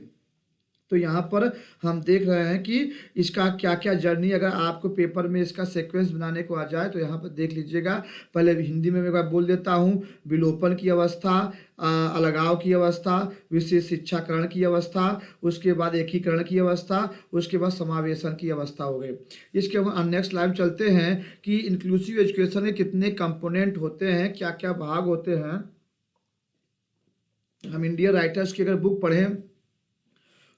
तो यहाँ पर हम देख रहे हैं कि इसका क्या क्या जर्नी, अगर आपको पेपर में इसका सीक्वेंस बनाने को आ जाए तो यहाँ पर देख लीजिएगा। पहले हिंदी में मैं एक बार बोल देता हूँ। विलोपन की अवस्था, अलगाव की अवस्था, विशेष शिक्षाकरण की अवस्था, उसके बाद एकीकरण की अवस्था, उसके बाद समावेशन की अवस्था हो गई। इसके बाद नेक्स्ट लाइव चलते हैं कि इंक्लूसिव एजुकेशन के कितने कंपोनेंट होते हैं, क्या क्या भाग होते हैं। हम इंडियन राइटर्स की अगर बुक पढ़ें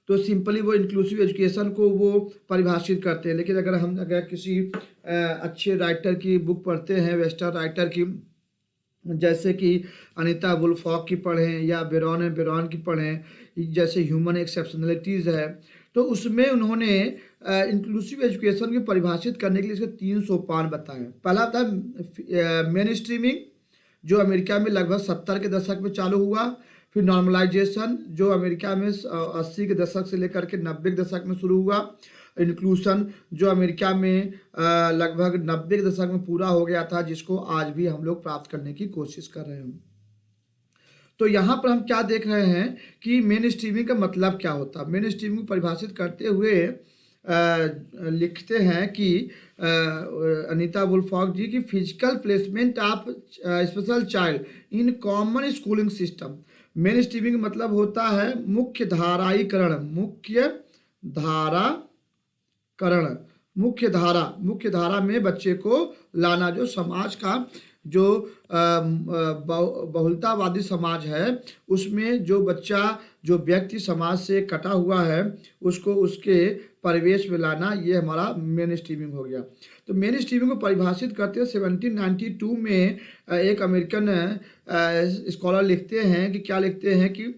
तो सिंपली वो इंक्लूसिव एजुकेशन को वो परिभाषित करते हैं, लेकिन अगर किसी अच्छे राइटर की बुक पढ़ते हैं, वेस्टर्न राइटर की, जैसे कि अनीता वुल्फॉक की पढ़ें या बेरॉन की पढ़ें, जैसे ह्यूमन एक्सेप्शनलिटीज़ है, तो उसमें उन्होंने इंक्लूसिव एजुकेशन को परिभाषित करने के लिए इसके 3 सोपान बताए। पहला था मेन स्ट्रीमिंग, जो अमेरिका में लगभग 70 के दशक में चालू हुआ। फिर नॉर्मलाइजेशन, जो अमेरिका में 80 के दशक से लेकर के 90 के दशक में शुरू हुआ। इंक्लूसन, जो अमेरिका में लगभग 90 के दशक में पूरा हो गया था, जिसको आज भी हम लोग प्राप्त करने की कोशिश कर रहे हैं। तो यहाँ पर हम क्या देख रहे हैं कि मेन स्ट्रीमिंग का मतलब क्या होता है। मेन स्ट्रीमिंग को परिभाषित करते हुए लिखते हैं कि अनीता वुल्फॉक जी की physical placement of special child in common schooling system. Main streaming मतलब होता है मुख्य धाराईकरण, मुख्य धारा में बच्चे को लाना। जो समाज का जो बहुलतावादी समाज है, उसमें जो बच्चा, जो व्यक्ति समाज से कटा हुआ है, उसको उसके परिवेश में लाना, ये हमारा मेन स्ट्रीमिंग हो गया। तो मेन स्ट्रीमिंग को परिभाषित करते हैं 1792 में एक अमेरिकन स्कॉलर लिखते हैं कि क्या लिखते हैं कि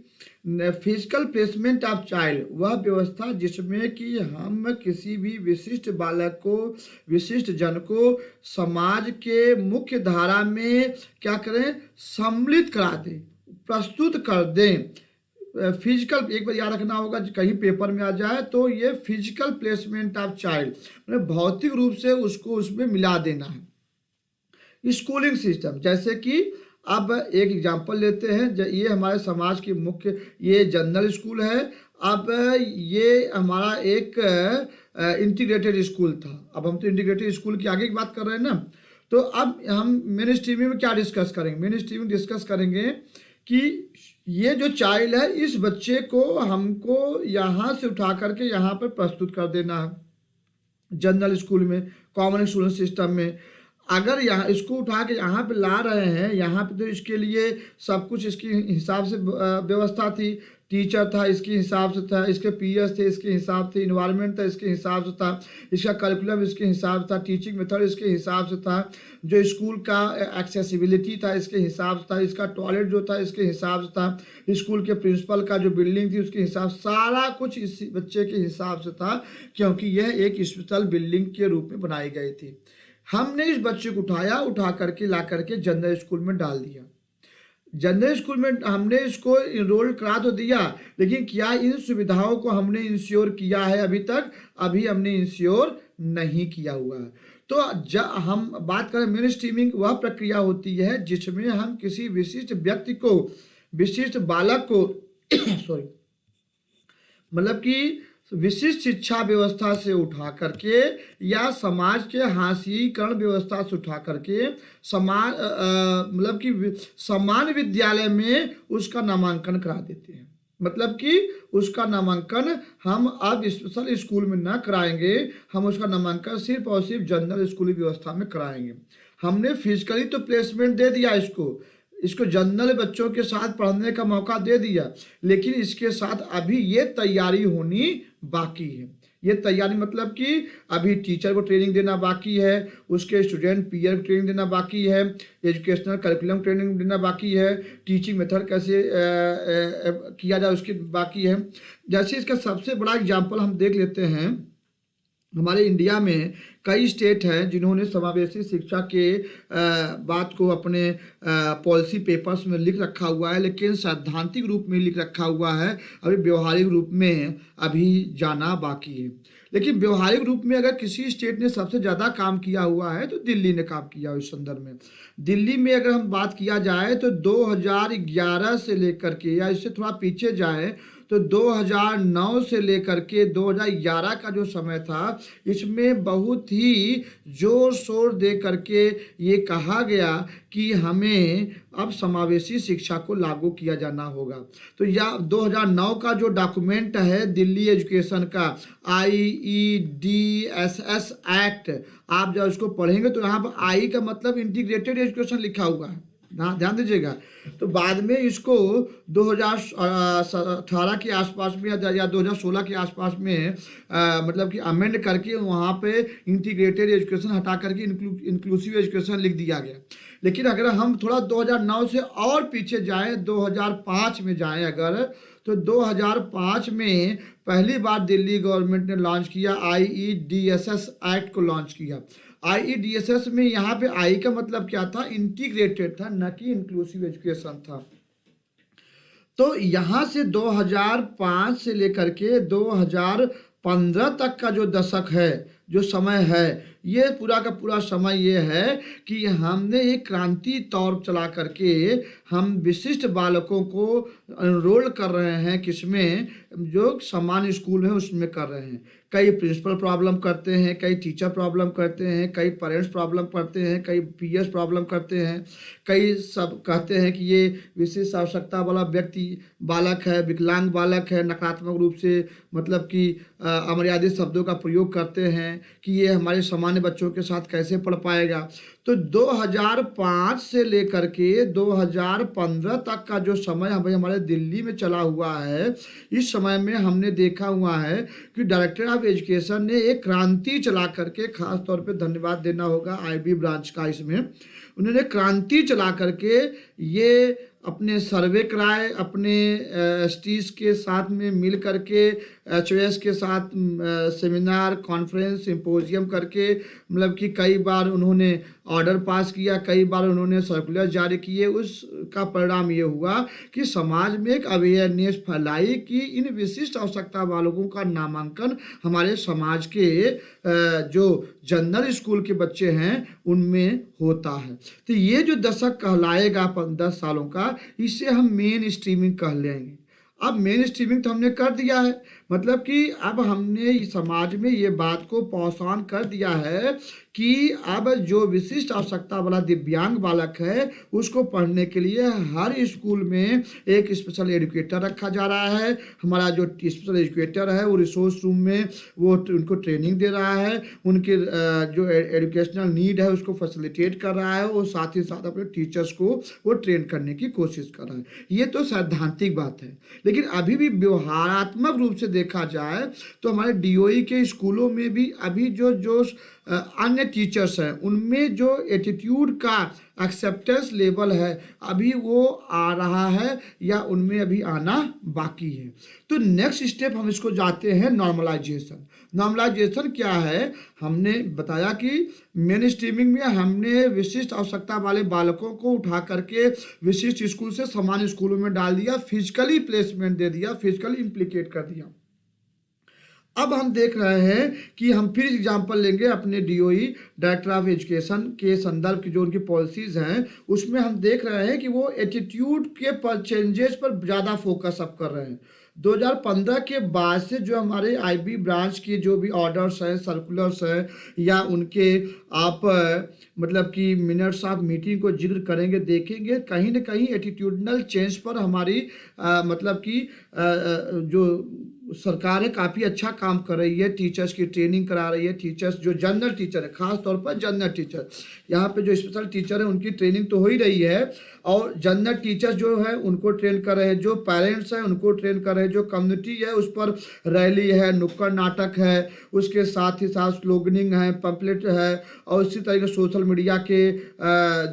फिजिकल प्लेसमेंट ऑफ चाइल्ड, वह व्यवस्था जिसमें कि हम किसी भी विशिष्ट बालक को, विशिष्ट जन को समाज के मुख्य धारा में क्या करें, सम्मिलित करा दें, प्रस्तुत कर दें। फिजिकल, एक बार याद रखना होगा, कहीं पेपर में आ जाए तो ये फिजिकल प्लेसमेंट ऑफ चाइल्ड, मतलब भौतिक रूप से उसको उसमें मिला देना है। स्कूलिंग सिस्टम, जैसे कि अब एक एग्जांपल लेते हैं, ये हमारे समाज की मुख्य, ये जनरल स्कूल है। अब ये हमारा एक इंटीग्रेटेड स्कूल था। अब हम तो इंटीग्रेटेड स्कूल की आगे की बात कर रहे हैं ना। तो अब हम मेन स्ट्रीमिंग में क्या डिस्कस करेंगे, मेन स्ट्रीमिंग डिस्कस करेंगे कि ये जो चाइल्ड है, इस बच्चे को हमको यहाँ से उठा करके यहाँ पर प्रस्तुत कर देना है। जनरल स्कूल में, कॉमन स्कूल सिस्टम में अगर यहाँ इसको उठा के यहाँ पे ला रहे हैं, यहाँ पे तो इसके लिए सब कुछ इसके हिसाब से व्यवस्था थी। टीचर था इसके हिसाब से था, इसके पीएस थे इसके हिसाब से, इन्वायरमेंट था इसके हिसाब से था, इसका करिकुलम इसके हिसाब से था, टीचिंग मेथड इसके हिसाब से था, जो स्कूल का एक्सेसिबिलिटी था इसके हिसाब से था, इसका टॉयलेट जो था इसके हिसाब से था, स्कूल के प्रिंसिपल का जो बिल्डिंग थी उसके हिसाब से, सारा कुछ इस बच्चे के हिसाब से था, क्योंकि यह एक स्पेशल बिल्डिंग के रूप में बनाई गई थी। हमने इस बच्चे को उठा करके ला करके जनरल स्कूल में डाल दिया। जनरल स्कूल में हमने इसको इनरोल करा तो दिया, लेकिन क्या इन सुविधाओं को हमने इंश्योर किया है अभी तक? अभी हमने इंश्योर नहीं किया हुआ है। तो जब हम बात करें मेन स्ट्रीमिंग, वह प्रक्रिया होती है जिसमें हम किसी विशिष्ट व्यक्ति को, विशिष्ट बालक को सॉरी, मतलब कि विशिष्ट शिक्षा व्यवस्था से उठा करके या समाज के हाशियीकरण व्यवस्था से उठा करके समाज मतलब कि समान विद्यालय में उसका नामांकन करा देते हैं। मतलब कि उसका नामांकन हम अब स्पेशल स्कूल में ना कराएंगे, हम उसका नामांकन सिर्फ और सिर्फ जनरल स्कूली व्यवस्था में कराएंगे। हमने फिजिकली तो प्लेसमेंट दे दिया इसको जनरल बच्चों के साथ पढ़ने का मौका दे दिया, लेकिन इसके साथ अभी ये तैयारी होनी बाकी है। ये तैयारी मतलब कि अभी टीचर को ट्रेनिंग देना बाकी है, उसके स्टूडेंट पीयर को ट्रेनिंग देना बाकी है, एजुकेशनल करिकुलम ट्रेनिंग देना बाकी है, टीचिंग मेथड कैसे किया जाए उसकी बाकी है। जैसे इसका सबसे बड़ा एग्जाम्पल हम देख लेते हैं हमारे इंडिया में कई स्टेट हैं जिन्होंने समावेशी शिक्षा के बात को अपने पॉलिसी पेपर्स में लिख रखा हुआ है, लेकिन सैद्धांतिक रूप में लिख रखा हुआ है, अभी व्यवहारिक रूप में अभी जाना बाकी है। लेकिन व्यवहारिक रूप में अगर किसी स्टेट ने सबसे ज़्यादा काम किया हुआ है तो दिल्ली ने काम किया है। इस संदर्भ में दिल्ली में अगर हम बात किया जाए तो 2011 से लेकर के, या इससे थोड़ा पीछे जाए तो 2009 से लेकर के 2011 का जो समय था, इसमें बहुत ही जोर शोर दे करके ये कहा गया कि हमें अब समावेशी शिक्षा को लागू किया जाना होगा। तो यह 2009 का जो डॉक्यूमेंट है दिल्ली एजुकेशन का, IEDSS एक्ट, आप जब उसको पढ़ेंगे तो यहाँ पर आई का मतलब इंटीग्रेटेड एजुकेशन लिखा हुआ है, ध्यान दीजिएगा। तो बाद में इसको 2018 के आसपास में या 2016 के आसपास में मतलब कि अमेंड करके वहाँ पे इंटीग्रेटेड एजुकेशन हटा करके इंक्लूसिव एजुकेशन लिख दिया गया। लेकिन अगर हम थोड़ा 2009 से और पीछे जाएं, 2005 में जाएं अगर, तो 2005 में पहली बार दिल्ली गवर्नमेंट ने लॉन्च किया, IEDSS एक्ट को लॉन्च किया। IEDSS में यहाँ पे आई का मतलब क्या था, इंटीग्रेटेड था, न कि इंक्लूसिव एजुकेशन था। तो यहाँ से 2005 से लेकर के 2015 तक का जो दशक है, जो समय है, ये पूरा का पूरा समय ये है कि हमने एक क्रांति तौर चला करके हम विशिष्ट बालकों को एनरोल कर रहे हैं, किसमें, जो सामान्य स्कूल है उसमें कर रहे हैं। कई प्रिंसिपल प्रॉब्लम करते हैं, कई टीचर प्रॉब्लम करते हैं, कई पेरेंट्स प्रॉब्लम करते हैं, कई PS प्रॉब्लम करते हैं, कई सब कहते हैं कि ये विशेष आवश्यकता वाला व्यक्ति बालक है, विकलांग बालक है, नकारात्मक रूप से मतलब कि अमर्यादित शब्दों का प्रयोग करते हैं कि ये हमारे सामान्य बच्चों के साथ कैसे पढ़ पाएगा। तो 2005 से लेकर के 2015 तक का जो समय हमारे दिल्ली में चला हुआ है, इस समय में हमने देखा हुआ है कि डायरेक्टर ऑफ एजुकेशन ने एक क्रांति चला करके, खास तौर पे धन्यवाद देना होगा IB ब्रांच का, इसमें उन्होंने क्रांति चला करके ये अपने सर्वे कराए, अपने STs के साथ में मिल करके, HOS के साथ सेमिनार, कॉन्फ्रेंस, सिंपोजियम करके, मतलब कि कई बार उन्होंने ऑर्डर पास किया, कई बार उन्होंने सर्कुलर जारी किए। उसका परिणाम ये हुआ कि समाज में एक अवेयरनेस फैलाई कि इन विशिष्ट आवश्यकता वालों का नामांकन हमारे समाज के जो जनरल स्कूल के बच्चे हैं उनमें होता है। तो ये जो दशक कहलाएगा 10 सालों का, इसे हम मेन स्ट्रीमिंग कह लेंगे। अब मेन स्ट्रीमिंग तो हमने कर दिया है, मतलब कि अब हमने समाज में ये बात को पहचान कर दिया है कि अब जो विशिष्ट आवश्यकता वाला दिव्यांग बालक है उसको पढ़ने के लिए हर स्कूल में एक स्पेशल एजुकेटर रखा जा रहा है। हमारा जो स्पेशल एजुकेटर है वो रिसोर्स रूम में वो उनको ट्रेनिंग दे रहा है, उनके जो एजुकेशनल नीड है उसको फैसिलिटेट कर रहा है, और साथ ही साथ अपने टीचर्स को वो ट्रेन करने की कोशिश कर रहा है। ये तो सैद्धांतिक बात है, लेकिन अभी भी व्यवहारात्मक रूप से देखा जाए तो हमारे DOE के स्कूलों में भी अभी जो अन्य टीचर्स हैं उनमें जो एटीट्यूड का एक्सेप्टेंस लेवल है अभी वो आ रहा है या उनमें अभी आना बाकी है। तो नेक्स्ट स्टेप हम इसको जाते हैं नॉर्मलाइजेशन। नॉर्मलाइजेशन क्या है, हमने बताया कि मेन स्ट्रीमिंग में हमने विशिष्ट आवश्यकता वाले बालकों को उठा करके विशिष्ट स्कूल से सामान्य स्कूलों में डाल दिया, फिजिकली प्लेसमेंट दे दिया, फिजिकली इम्प्लीकेट कर दिया। अब हम देख रहे हैं कि हम फिर एग्जांपल लेंगे अपने DOE डायरेक्टर ऑफ एजुकेशन के संदर्भ की जो उनकी पॉलिसीज़ हैं उसमें हम देख रहे हैं कि वो एटीट्यूड के पर चेंजेस पर ज़्यादा फोकस अब कर रहे हैं। 2015 के बाद से जो हमारे IB ब्रांच की जो भी ऑर्डर्स हैं, सर्कुलर्स हैं, या उनके आप मतलब कि मिनट्स ऑफ मीटिंग को जिक्र करेंगे, देखेंगे कहीं ना कहीं एटीट्यूडनल चेंज पर हमारी मतलब कि जो सरकार है काफ़ी अच्छा काम कर रही है, टीचर्स की ट्रेनिंग करा रही है। टीचर्स जो जनरल टीचर है, खास तौर पर जनरल टीचर, यहाँ पे जो स्पेशल टीचर है उनकी ट्रेनिंग तो हो ही रही है, और जनरल टीचर्स जो है उनको ट्रेन कर रहे हैं, जो पेरेंट्स हैं उनको ट्रेन कर रहे हैं, जो कम्युनिटी है उस पर रैली है, नुक्कड़ नाटक है, उसके साथ ही साथ स्लोगनिंग है, पम्पलेट है, और इसी तरह के सोशल मीडिया के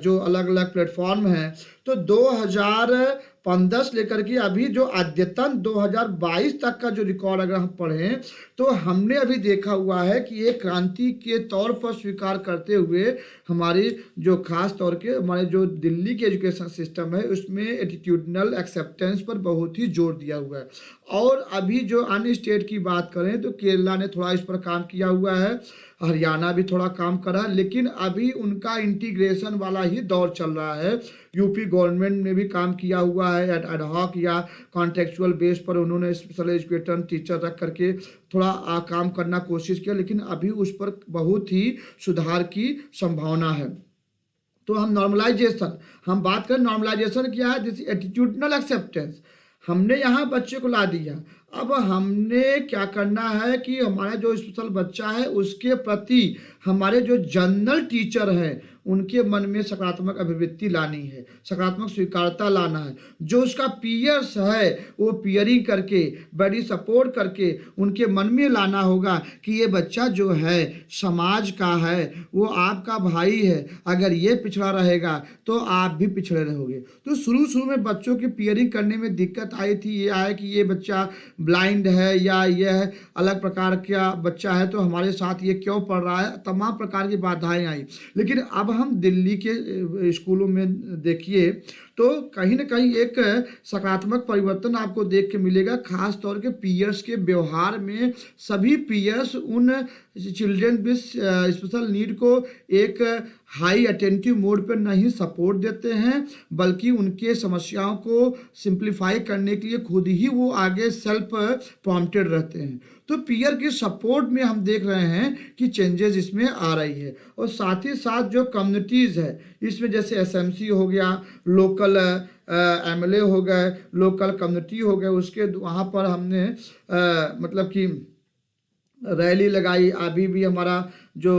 जो अलग अलग प्लेटफॉर्म हैं। तो 2015 से लेकर के अभी जो अद्यतन 2022 तक का जो रिकॉर्ड अगर हम पढ़ें तो हमने अभी देखा हुआ है कि एक क्रांति के तौर पर स्वीकार करते हुए हमारी जो खास तौर के हमारे जो दिल्ली के एजुकेशन सिस्टम है उसमें एटीट्यूडनल एक्सेप्टेंस पर बहुत ही जोर दिया हुआ है। और अभी जो अन्य स्टेट की बात करें तो केरला ने थोड़ा इस पर काम किया हुआ है, हरियाणा भी थोड़ा काम करा, लेकिन अभी उनका इंटीग्रेशन वाला ही दौर चल रहा है। यूपी गवर्नमेंट ने भी काम किया हुआ है एडहॉक या कॉन्टेक्चुअल बेस पर, उन्होंने स्पेशल एजुकेटर टीचर रख करके थोड़ा काम करना कोशिश किया, लेकिन अभी उस पर बहुत ही सुधार की संभावना है। तो हम नॉर्मलाइजेशन, हम बात करें नॉर्मलाइजेशन क्या है, दिस एटीट्यूडनल एक्सेप्टेंस, हमने यहाँ बच्चे को ला दिया। अब हमने क्या करना है कि हमारा जो स्पेशल बच्चा है उसके प्रति हमारे जो जनरल टीचर हैं उनके मन में सकारात्मक अभिवृत्ति लानी है, सकारात्मक स्वीकारता लाना है। जो उसका पीयर्स है वो पीयरिंग करके, बड़ी सपोर्ट करके उनके मन में लाना होगा कि ये बच्चा जो है समाज का है, वो आपका भाई है, अगर ये पिछड़ा रहेगा तो आप भी पिछड़े रहोगे। तो शुरू में बच्चों की पीयरिंग करने में दिक्कत आई थी, ये आया कि ये बच्चा ब्लाइंड है या यह अलग प्रकार का बच्चा है तो हमारे साथ ये क्यों पढ़ रहा है, तमाम प्रकार की बाधाएं आई। लेकिन अब हम दिल्ली के स्कूलों में देखिए तो कहीं ना कहीं एक सकारात्मक परिवर्तन आपको देख के मिलेगा, खास तौर के पीयर्स के व्यवहार में। सभी पीयर्स उन चिल्ड्रन विद स्पेशल नीड को एक हाई अटेंटिव मोड पर नहीं सपोर्ट देते हैं, बल्कि उनके समस्याओं को सिंप्लीफाई करने के लिए खुद ही वो आगे सेल्फ प्रॉम्प्टेड रहते हैं। तो पीयर के सपोर्ट में हम देख रहे हैं कि चेंजेस इसमें आ रही है। और साथ ही साथ जो कम्युनिटीज़ है इसमें, जैसे एसएमसी हो गया, लोकल एमएलए हो गए, लोकल कम्युनिटी हो गए, उसके वहाँ पर हमने मतलब कि रैली लगाई। अभी भी हमारा जो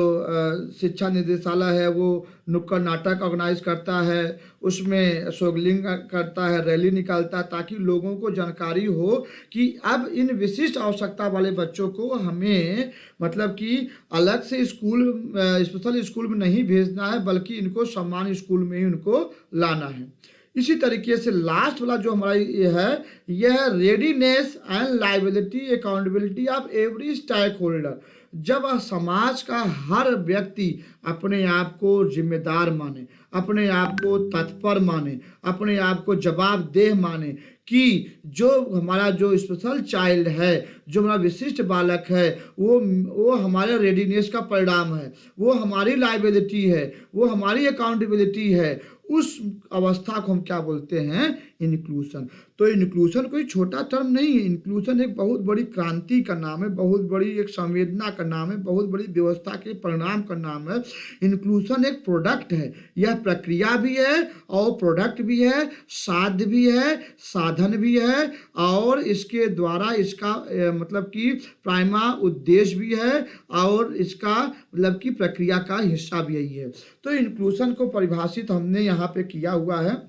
शिक्षा निदेशालय है वो नुक्कड़ नाटक ऑर्गेनाइज करता है, उसमें शोगलिंग करता है, रैली निकालता है, ताकि लोगों को जानकारी हो कि अब इन विशिष्ट आवश्यकता वाले बच्चों को हमें मतलब कि अलग से स्कूल, स्पेशल स्कूल में नहीं भेजना है, बल्कि इनको सामान्य स्कूल में ही उनको लाना है। इसी तरीके से लास्ट वाला जो हमारा ये है, यह readiness and liability accountability of every stakeholder. जब समाज का हर व्यक्ति अपने आप को जिम्मेदार माने, अपने आप को तत्पर माने, अपने आप को जवाबदेह माने कि जो हमारा जो स्पेशल चाइल्ड है, जो हमारा विशिष्ट बालक है, वो हमारे रेडीनेस का परिणाम है, वो हमारी लायबिलिटी है, वो हमारी अकाउंटेबिलिटी है, उस अवस्था को हम क्या बोलते हैं, इंक्लूसन। तो इंक्लूसन कोई छोटा टर्म नहीं है, इंक्लूसन एक बहुत बड़ी क्रांति का नाम है, बहुत बड़ी एक संवेदना का नाम है, बहुत बड़ी व्यवस्था के परिणाम का नाम है। इंक्लूसन एक प्रोडक्ट है, यह प्रक्रिया भी है और प्रोडक्ट भी है, साध्य भी है, साधन भी है, और इसके द्वारा इसका मतलब कि प्राइमा उद्देश्य भी है, और इसका मतलब कि प्रक्रिया का हिस्सा भी यही है। तो इंक्लूसन को परिभाषित हमने यहाँ पे किया हुआ है,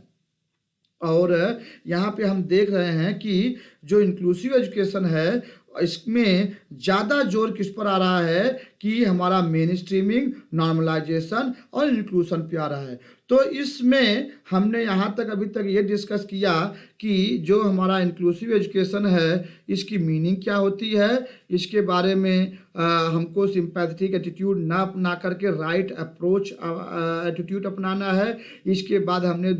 और यहाँ पे हम देख रहे हैं कि जो इंक्लूसिव एजुकेशन है इसमें ज़्यादा जोर किस पर आ रहा है कि हमारा मेन स्ट्रीमिंग, नॉर्मलाइजेशन और इंक्लूसन पे आ रहा है। तो इसमें हमने यहाँ तक अभी तक ये डिस्कस किया कि जो हमारा इंक्लूसिव एजुकेशन है इसकी मीनिंग क्या होती है, इसके बारे में हमको सिंपैथेटिक एटीट्यूड ना अपना करके राइट अप्रोच एटीट्यूड अपनाना है। इसके बाद हमने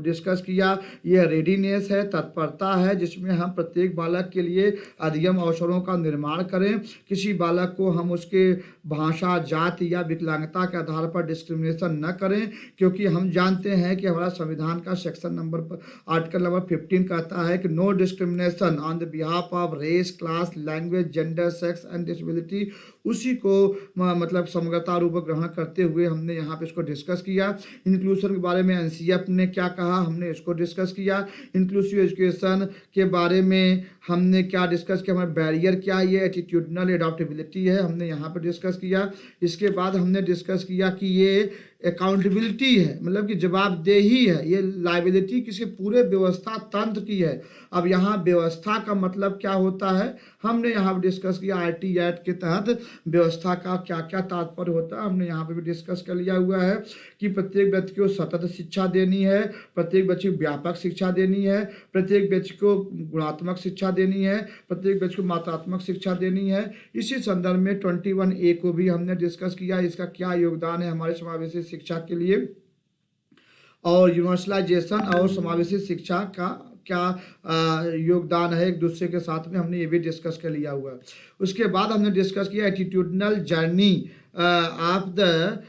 डिस्कस किया यह रेडीनेस है, तत्परता है, जिसमें हम प्रत्येक बालक के लिए अधिगम अवसरों का निर्माण करें। किसी बालक को हम उसके भाषा, जाति या विकलांगता के आधार पर डिस्क्रिमिनेशन न करें, क्योंकि हम जानते हैं कि हमारा संविधान का सेक्शन नंबर आर्टिकल नंबर 15 कहता है कि no discrimination on the behalf of race, class, language, gender, sex and disability. उसी को मतलब समग्रता रूप ग्रहण करते हुए हमने यहाँ पे इसको डिस्कस किया। इंक्लूसन के बारे में एनसीएफ ने क्या कहा, हमने इसको डिस्कस किया। इंक्लूसिव एजुकेशन के बारे में हमने क्या डिस्कस किया, हमारा बैरियर क्या है, ये एटीट्यूडनल एडॉप्टेबिलिटी है, हमने यहाँ पर डिस्कस किया। इसके बाद हमने डिस्कस किया कि ये अकाउंटेबिलिटी है, मतलब कि जवाबदेही है, ये लायबिलिटी किसी पूरे व्यवस्था तंत्र की है। अब यहाँ व्यवस्था का मतलब क्या होता है, हमने यहाँ पे डिस्कस किया IT एक्ट के तहत व्यवस्था का क्या क्या तात्पर्य होता है, हमने यहाँ पे भी डिस्कस कर लिया हुआ है कि प्रत्येक व्यक्ति को सतत शिक्षा देनी है, प्रत्येक बच्चे को व्यापक शिक्षा देनी है, प्रत्येक बच्चे को गुणात्मक शिक्षा देनी है, प्रत्येक बच्चे को मात्रात्मक शिक्षा देनी है। इसी संदर्भ में 21A को भी हमने डिस्कस किया, इसका क्या योगदान है हमारे समावेशी शिक्षा के लिए, और यूनिवर्सलाइजेशन और समावेशी शिक्षा का क्या योगदान है एक दूसरे के साथ में, हमने ये भी डिस्कस कर लिया हुआ है। उसके बाद हमने डिस्कस किया attitudinal journey of the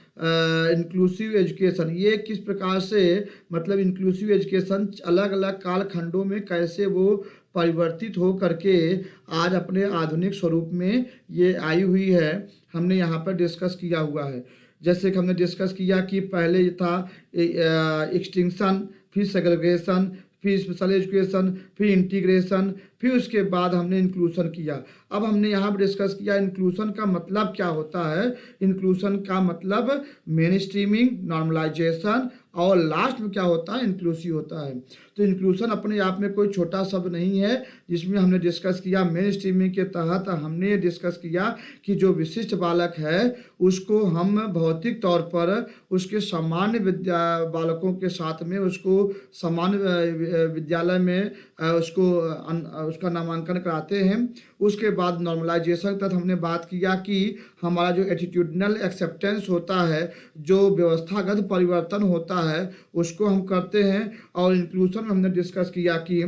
inclusive education. ये किस प्रकार से मतलब इंक्लूसिव एजुकेशन अलग अलग कालखंडों में कैसे वो परिवर्तित हो करके आज अपने आधुनिक स्वरूप में ये आई हुई है, हमने यहाँ पर डिस्कस किया हुआ है। जैसे कि हमने डिस्कस किया कि पहले ये था एक्सटिंक्शन, फिर सेग्रीगेशन, फिर स्पेशल एजुकेशन, फिर इंटीग्रेशन, फिर उसके बाद हमने इंक्लूसन किया। अब हमने यहाँ पर डिस्कस किया इंक्लूसन का मतलब क्या होता है। इंक्लूसन का मतलब मेन स्ट्रीमिंग, नॉर्मलाइजेशन, और लास्ट में क्या होता है, इंक्लूसिव होता है। तो इंक्लूसन अपने आप में कोई छोटा शब्द नहीं है, जिसमें हमने डिस्कस किया मेन स्ट्रीमिंग के तहत हमने डिस्कस किया कि जो विशिष्ट बालक है उसको हम भौतिक तौर पर उसके सामान्य बालकों के साथ में उसको सामान्य विद्यालय में उसका नामांकन कराते हैं। उसके बाद नॉर्मलाइजेशन तक हमने बात किया कि हमारा जो एटीट्यूडनल एक्सेप्टेंस होता है, जो व्यवस्थागत परिवर्तन होता है, उसको हम करते हैं। और इंक्लूसन में हमने डिस्कस किया कि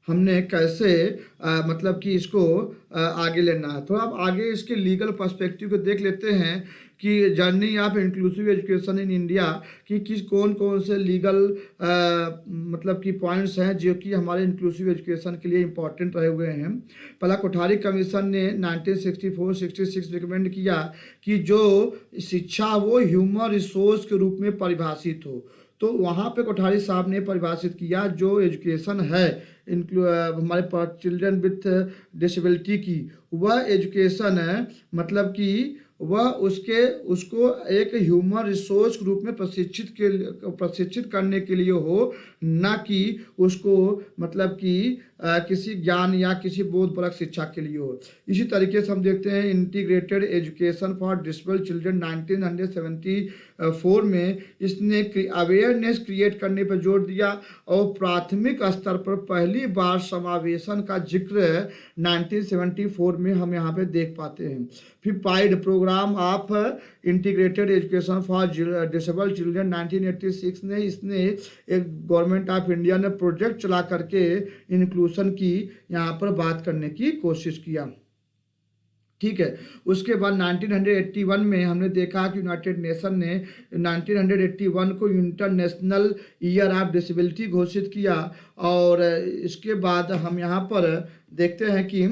हमने कैसे मतलब कि इसको आगे लेना है। थोड़ा अब आगे इसके लीगल पर्सपेक्टिव को देख लेते हैं कि journey of inclusive education in India कि किस कौन कौन से लीगल मतलब कि पॉइंट्स हैं जो कि हमारे इंक्लूसिव एजुकेशन के लिए इम्पॉर्टेंट रहे हुए हैं। पहला कोठारी कमीशन ने 1964-66 रिकमेंड किया कि जो शिक्षा वो ह्यूमन रिसोर्स के रूप में परिभाषित हो। तो वहाँ पे कोठारी साहब ने परिभाषित किया जो एजुकेशन है हमारे चिल्ड्रन विथ डिसेबिलिटी की, वह एजुकेशन है मतलब कि वह उसको एक ह्यूमन रिसोर्स के रूप में प्रशिक्षित करने के लिए हो, ना कि उसको मतलब कि किसी ज्ञान या किसी बोधपरक शिक्षा के लिए हो। इसी तरीके से हम देखते हैं integrated education for disabled children 1974 में इसने अवेयरनेस क्रिएट करने पर जोर दिया और प्राथमिक स्तर पर पहली बार समावेशन का जिक्र 1974 में हम यहाँ पे देख पाते हैं। फिर PIED programme of integrated education for disabled children 1986 ने इसने एक गवर्नमेंट ऑफ इंडिया ने प्रोजेक्ट चला करके इंक्लूसन की यहाँ पर बात करने की कोशिश किया। ठीक है, उसके बाद 1981 में हमने देखा कि यूनाइटेड नेशन ने 1981 को इंटरनेशनल ईयर ऑफ डिसेबिलिटी घोषित किया। और इसके बाद हम यहाँ पर देखते हैं कि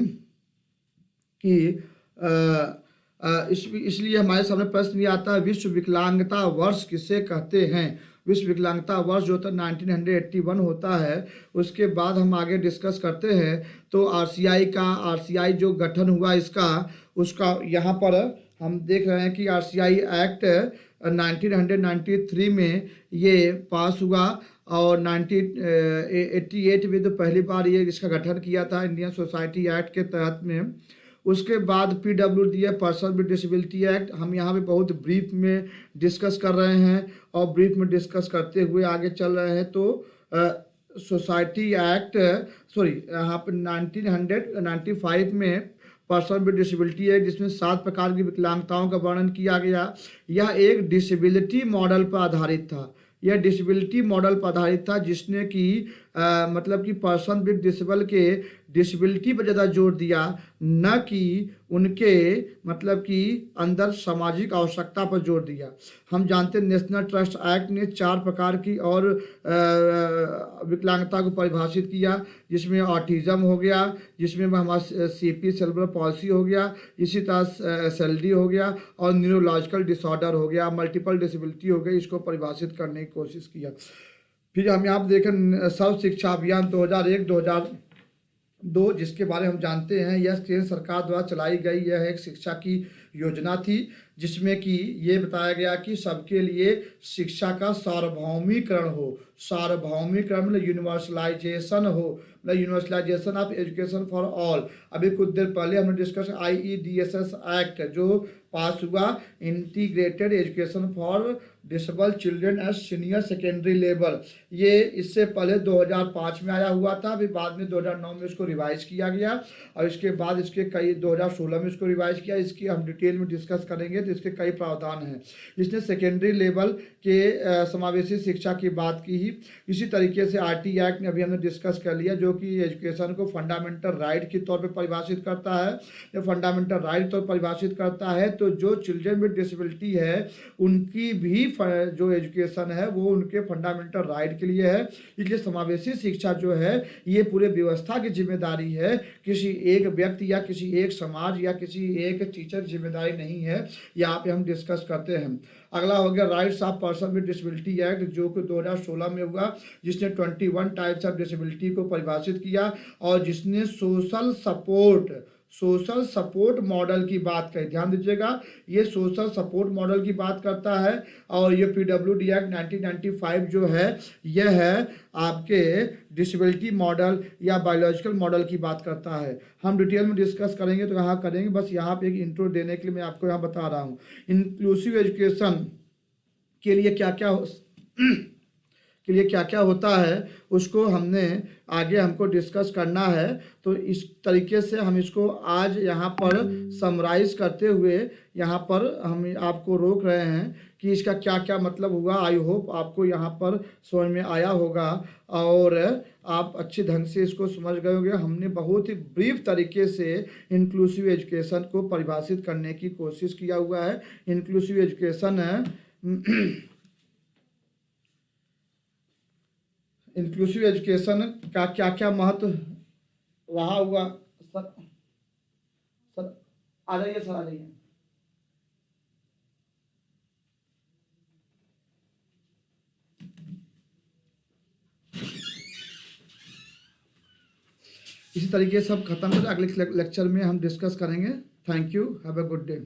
इसलिए हमारे सामने प्रश्न ये आता है विश्व विकलांगता वर्ष किसे कहते हैं। विश्व विकलांगता वर्ष जो होता है 1981 होता है। उसके बाद हम आगे डिस्कस करते हैं तो आरसीआई जो गठन हुआ उसका यहाँ पर हम देख रहे हैं कि आरसीआई एक्ट 1993 में ये पास हुआ और 1988 में तो पहली बार ये इसका गठन किया था इंडियन सोसाइटी एक्ट के तहत में। उसके बाद PWD person with disability act हम यहाँ पे बहुत ब्रीफ में डिस्कस कर रहे हैं और ब्रीफ में डिस्कस करते हुए आगे चल रहे हैं। तो सोसाइटी एक्ट यहाँ पे 1995 में पर्सन विद डिसेबिलिटी एक्ट जिसमें 7 प्रकार की विकलांगताओं का वर्णन किया गया। यह एक डिसेबिलिटी मॉडल पर आधारित था। यह डिसेबिलिटी मॉडल पर आधारित था जिसने कि मतलब कि पर्सन विद डिसेबल के डिसेबिलिटी पर ज़्यादा जोर दिया, न कि उनके मतलब कि अंदर सामाजिक आवश्यकता पर जोर दिया। हम जानते हैं नेशनल ट्रस्ट एक्ट ने 4 प्रकार की और विकलांगता को परिभाषित किया, जिसमें ऑटिज्म हो गया, जिसमें हमारा CP सेरेब्रल पॉल्सी हो गया, इसी तरह SLD हो गया और न्यूरोलॉजिकल डिसऑर्डर हो गया, मल्टीपल डिसेबिलिटी हो गई। इसको परिभाषित करने की कोशिश किया। फिर हम यहाँ पर देखें सर्व शिक्षा अभियान 2001-2002 जिसके बारे में हम जानते हैं यह केंद्र सरकार द्वारा चलाई गई यह एक शिक्षा की योजना थी, जिसमें कि ये बताया गया कि सबके लिए शिक्षा का सार्वभौमिकरण हो। सार्वभौमिकरण मतलब यूनिवर्सलाइजेशन हो, मतलब universalization of education for all. अभी कुछ देर पहले हमने डिस्कस IEDSS एक्ट जो पास हुआ, integrated education for disable children eight senior secondary level. ये इससे पहले 2005 में आया हुआ था, अभी बाद में 2009 में इसको रिवाइज किया गया, और इसके बाद इसके कई 2016 में इसको रिवाइज किया। इसकी हम डिटेल में डिस्कस करेंगे, तो इसके कई प्रावधान हैं। इसने सेकेंडरी लेवल के समावेशी शिक्षा की बात की ही। इसी तरीके से RT एक्ट ने अभी हमने डिस्कस कर लिया, जो कि एजुकेशन को फंडामेंटल राइट के तौर पर परिभाषित करता है। जब फंडामेंटल राइट तौर पर परिभाषित करता है तो जो चिल्ड्रन विद डिसेबिलिटी है उनकी भी जो एजुकेशन है वो उनके फंडामेंटल राइट के लिए है। इसलिए समावेशी शिक्षा जो है ये पूरे व्यवस्था की जिम्मेदारी है, किसी एक व्यक्ति या किसी एक समाज या किसी एक टीचर की जिम्मेदारी नहीं है। यहाँ पे हम डिस्कस करते हैं। अगला हो गया rights of person with disability act, जो कि 2016 में हुआ, जिसने 21 टाइप्स ऑफ डिसेबिलिटी को परिभाषित किया और जिसने सोशल सपोर्ट मॉडल की बात कही। ध्यान दीजिएगा, ये सोशल सपोर्ट मॉडल की बात करता है। और ये PWD एक्ट 1995 जो है यह है आपके डिसेबिलिटी मॉडल या बायोलॉजिकल मॉडल की बात करता है। हम डिटेल में डिस्कस करेंगे तो यहाँ करेंगे, बस यहाँ पे एक इंट्रो देने के लिए मैं आपको यहाँ बता रहा हूँ। इंक्लूसिव एजुकेशन के लिए क्या क्या होता है उसको हमने आगे हमको डिस्कस करना है। तो इस तरीके से हम इसको आज यहाँ पर समराइज करते हुए यहाँ पर हम आपको रोक रहे हैं कि इसका क्या क्या मतलब हुआ। आई होप आपको यहाँ पर समझ में आया होगा और आप अच्छे ढंग से इसको समझ गए होंगे। हमने बहुत ही ब्रीफ तरीके से इंक्लूसिव एजुकेशन को परिभाषित करने की कोशिश किया हुआ है। इंक्लूसिव एजुकेशन का क्या क्या महत्व रहा हुआ। सर आ जाइए, सर आ जाइए। इसी तरीके से सब खत्म कर अगले लेक्चर में हम डिस्कस करेंगे। Thank you, have a good day.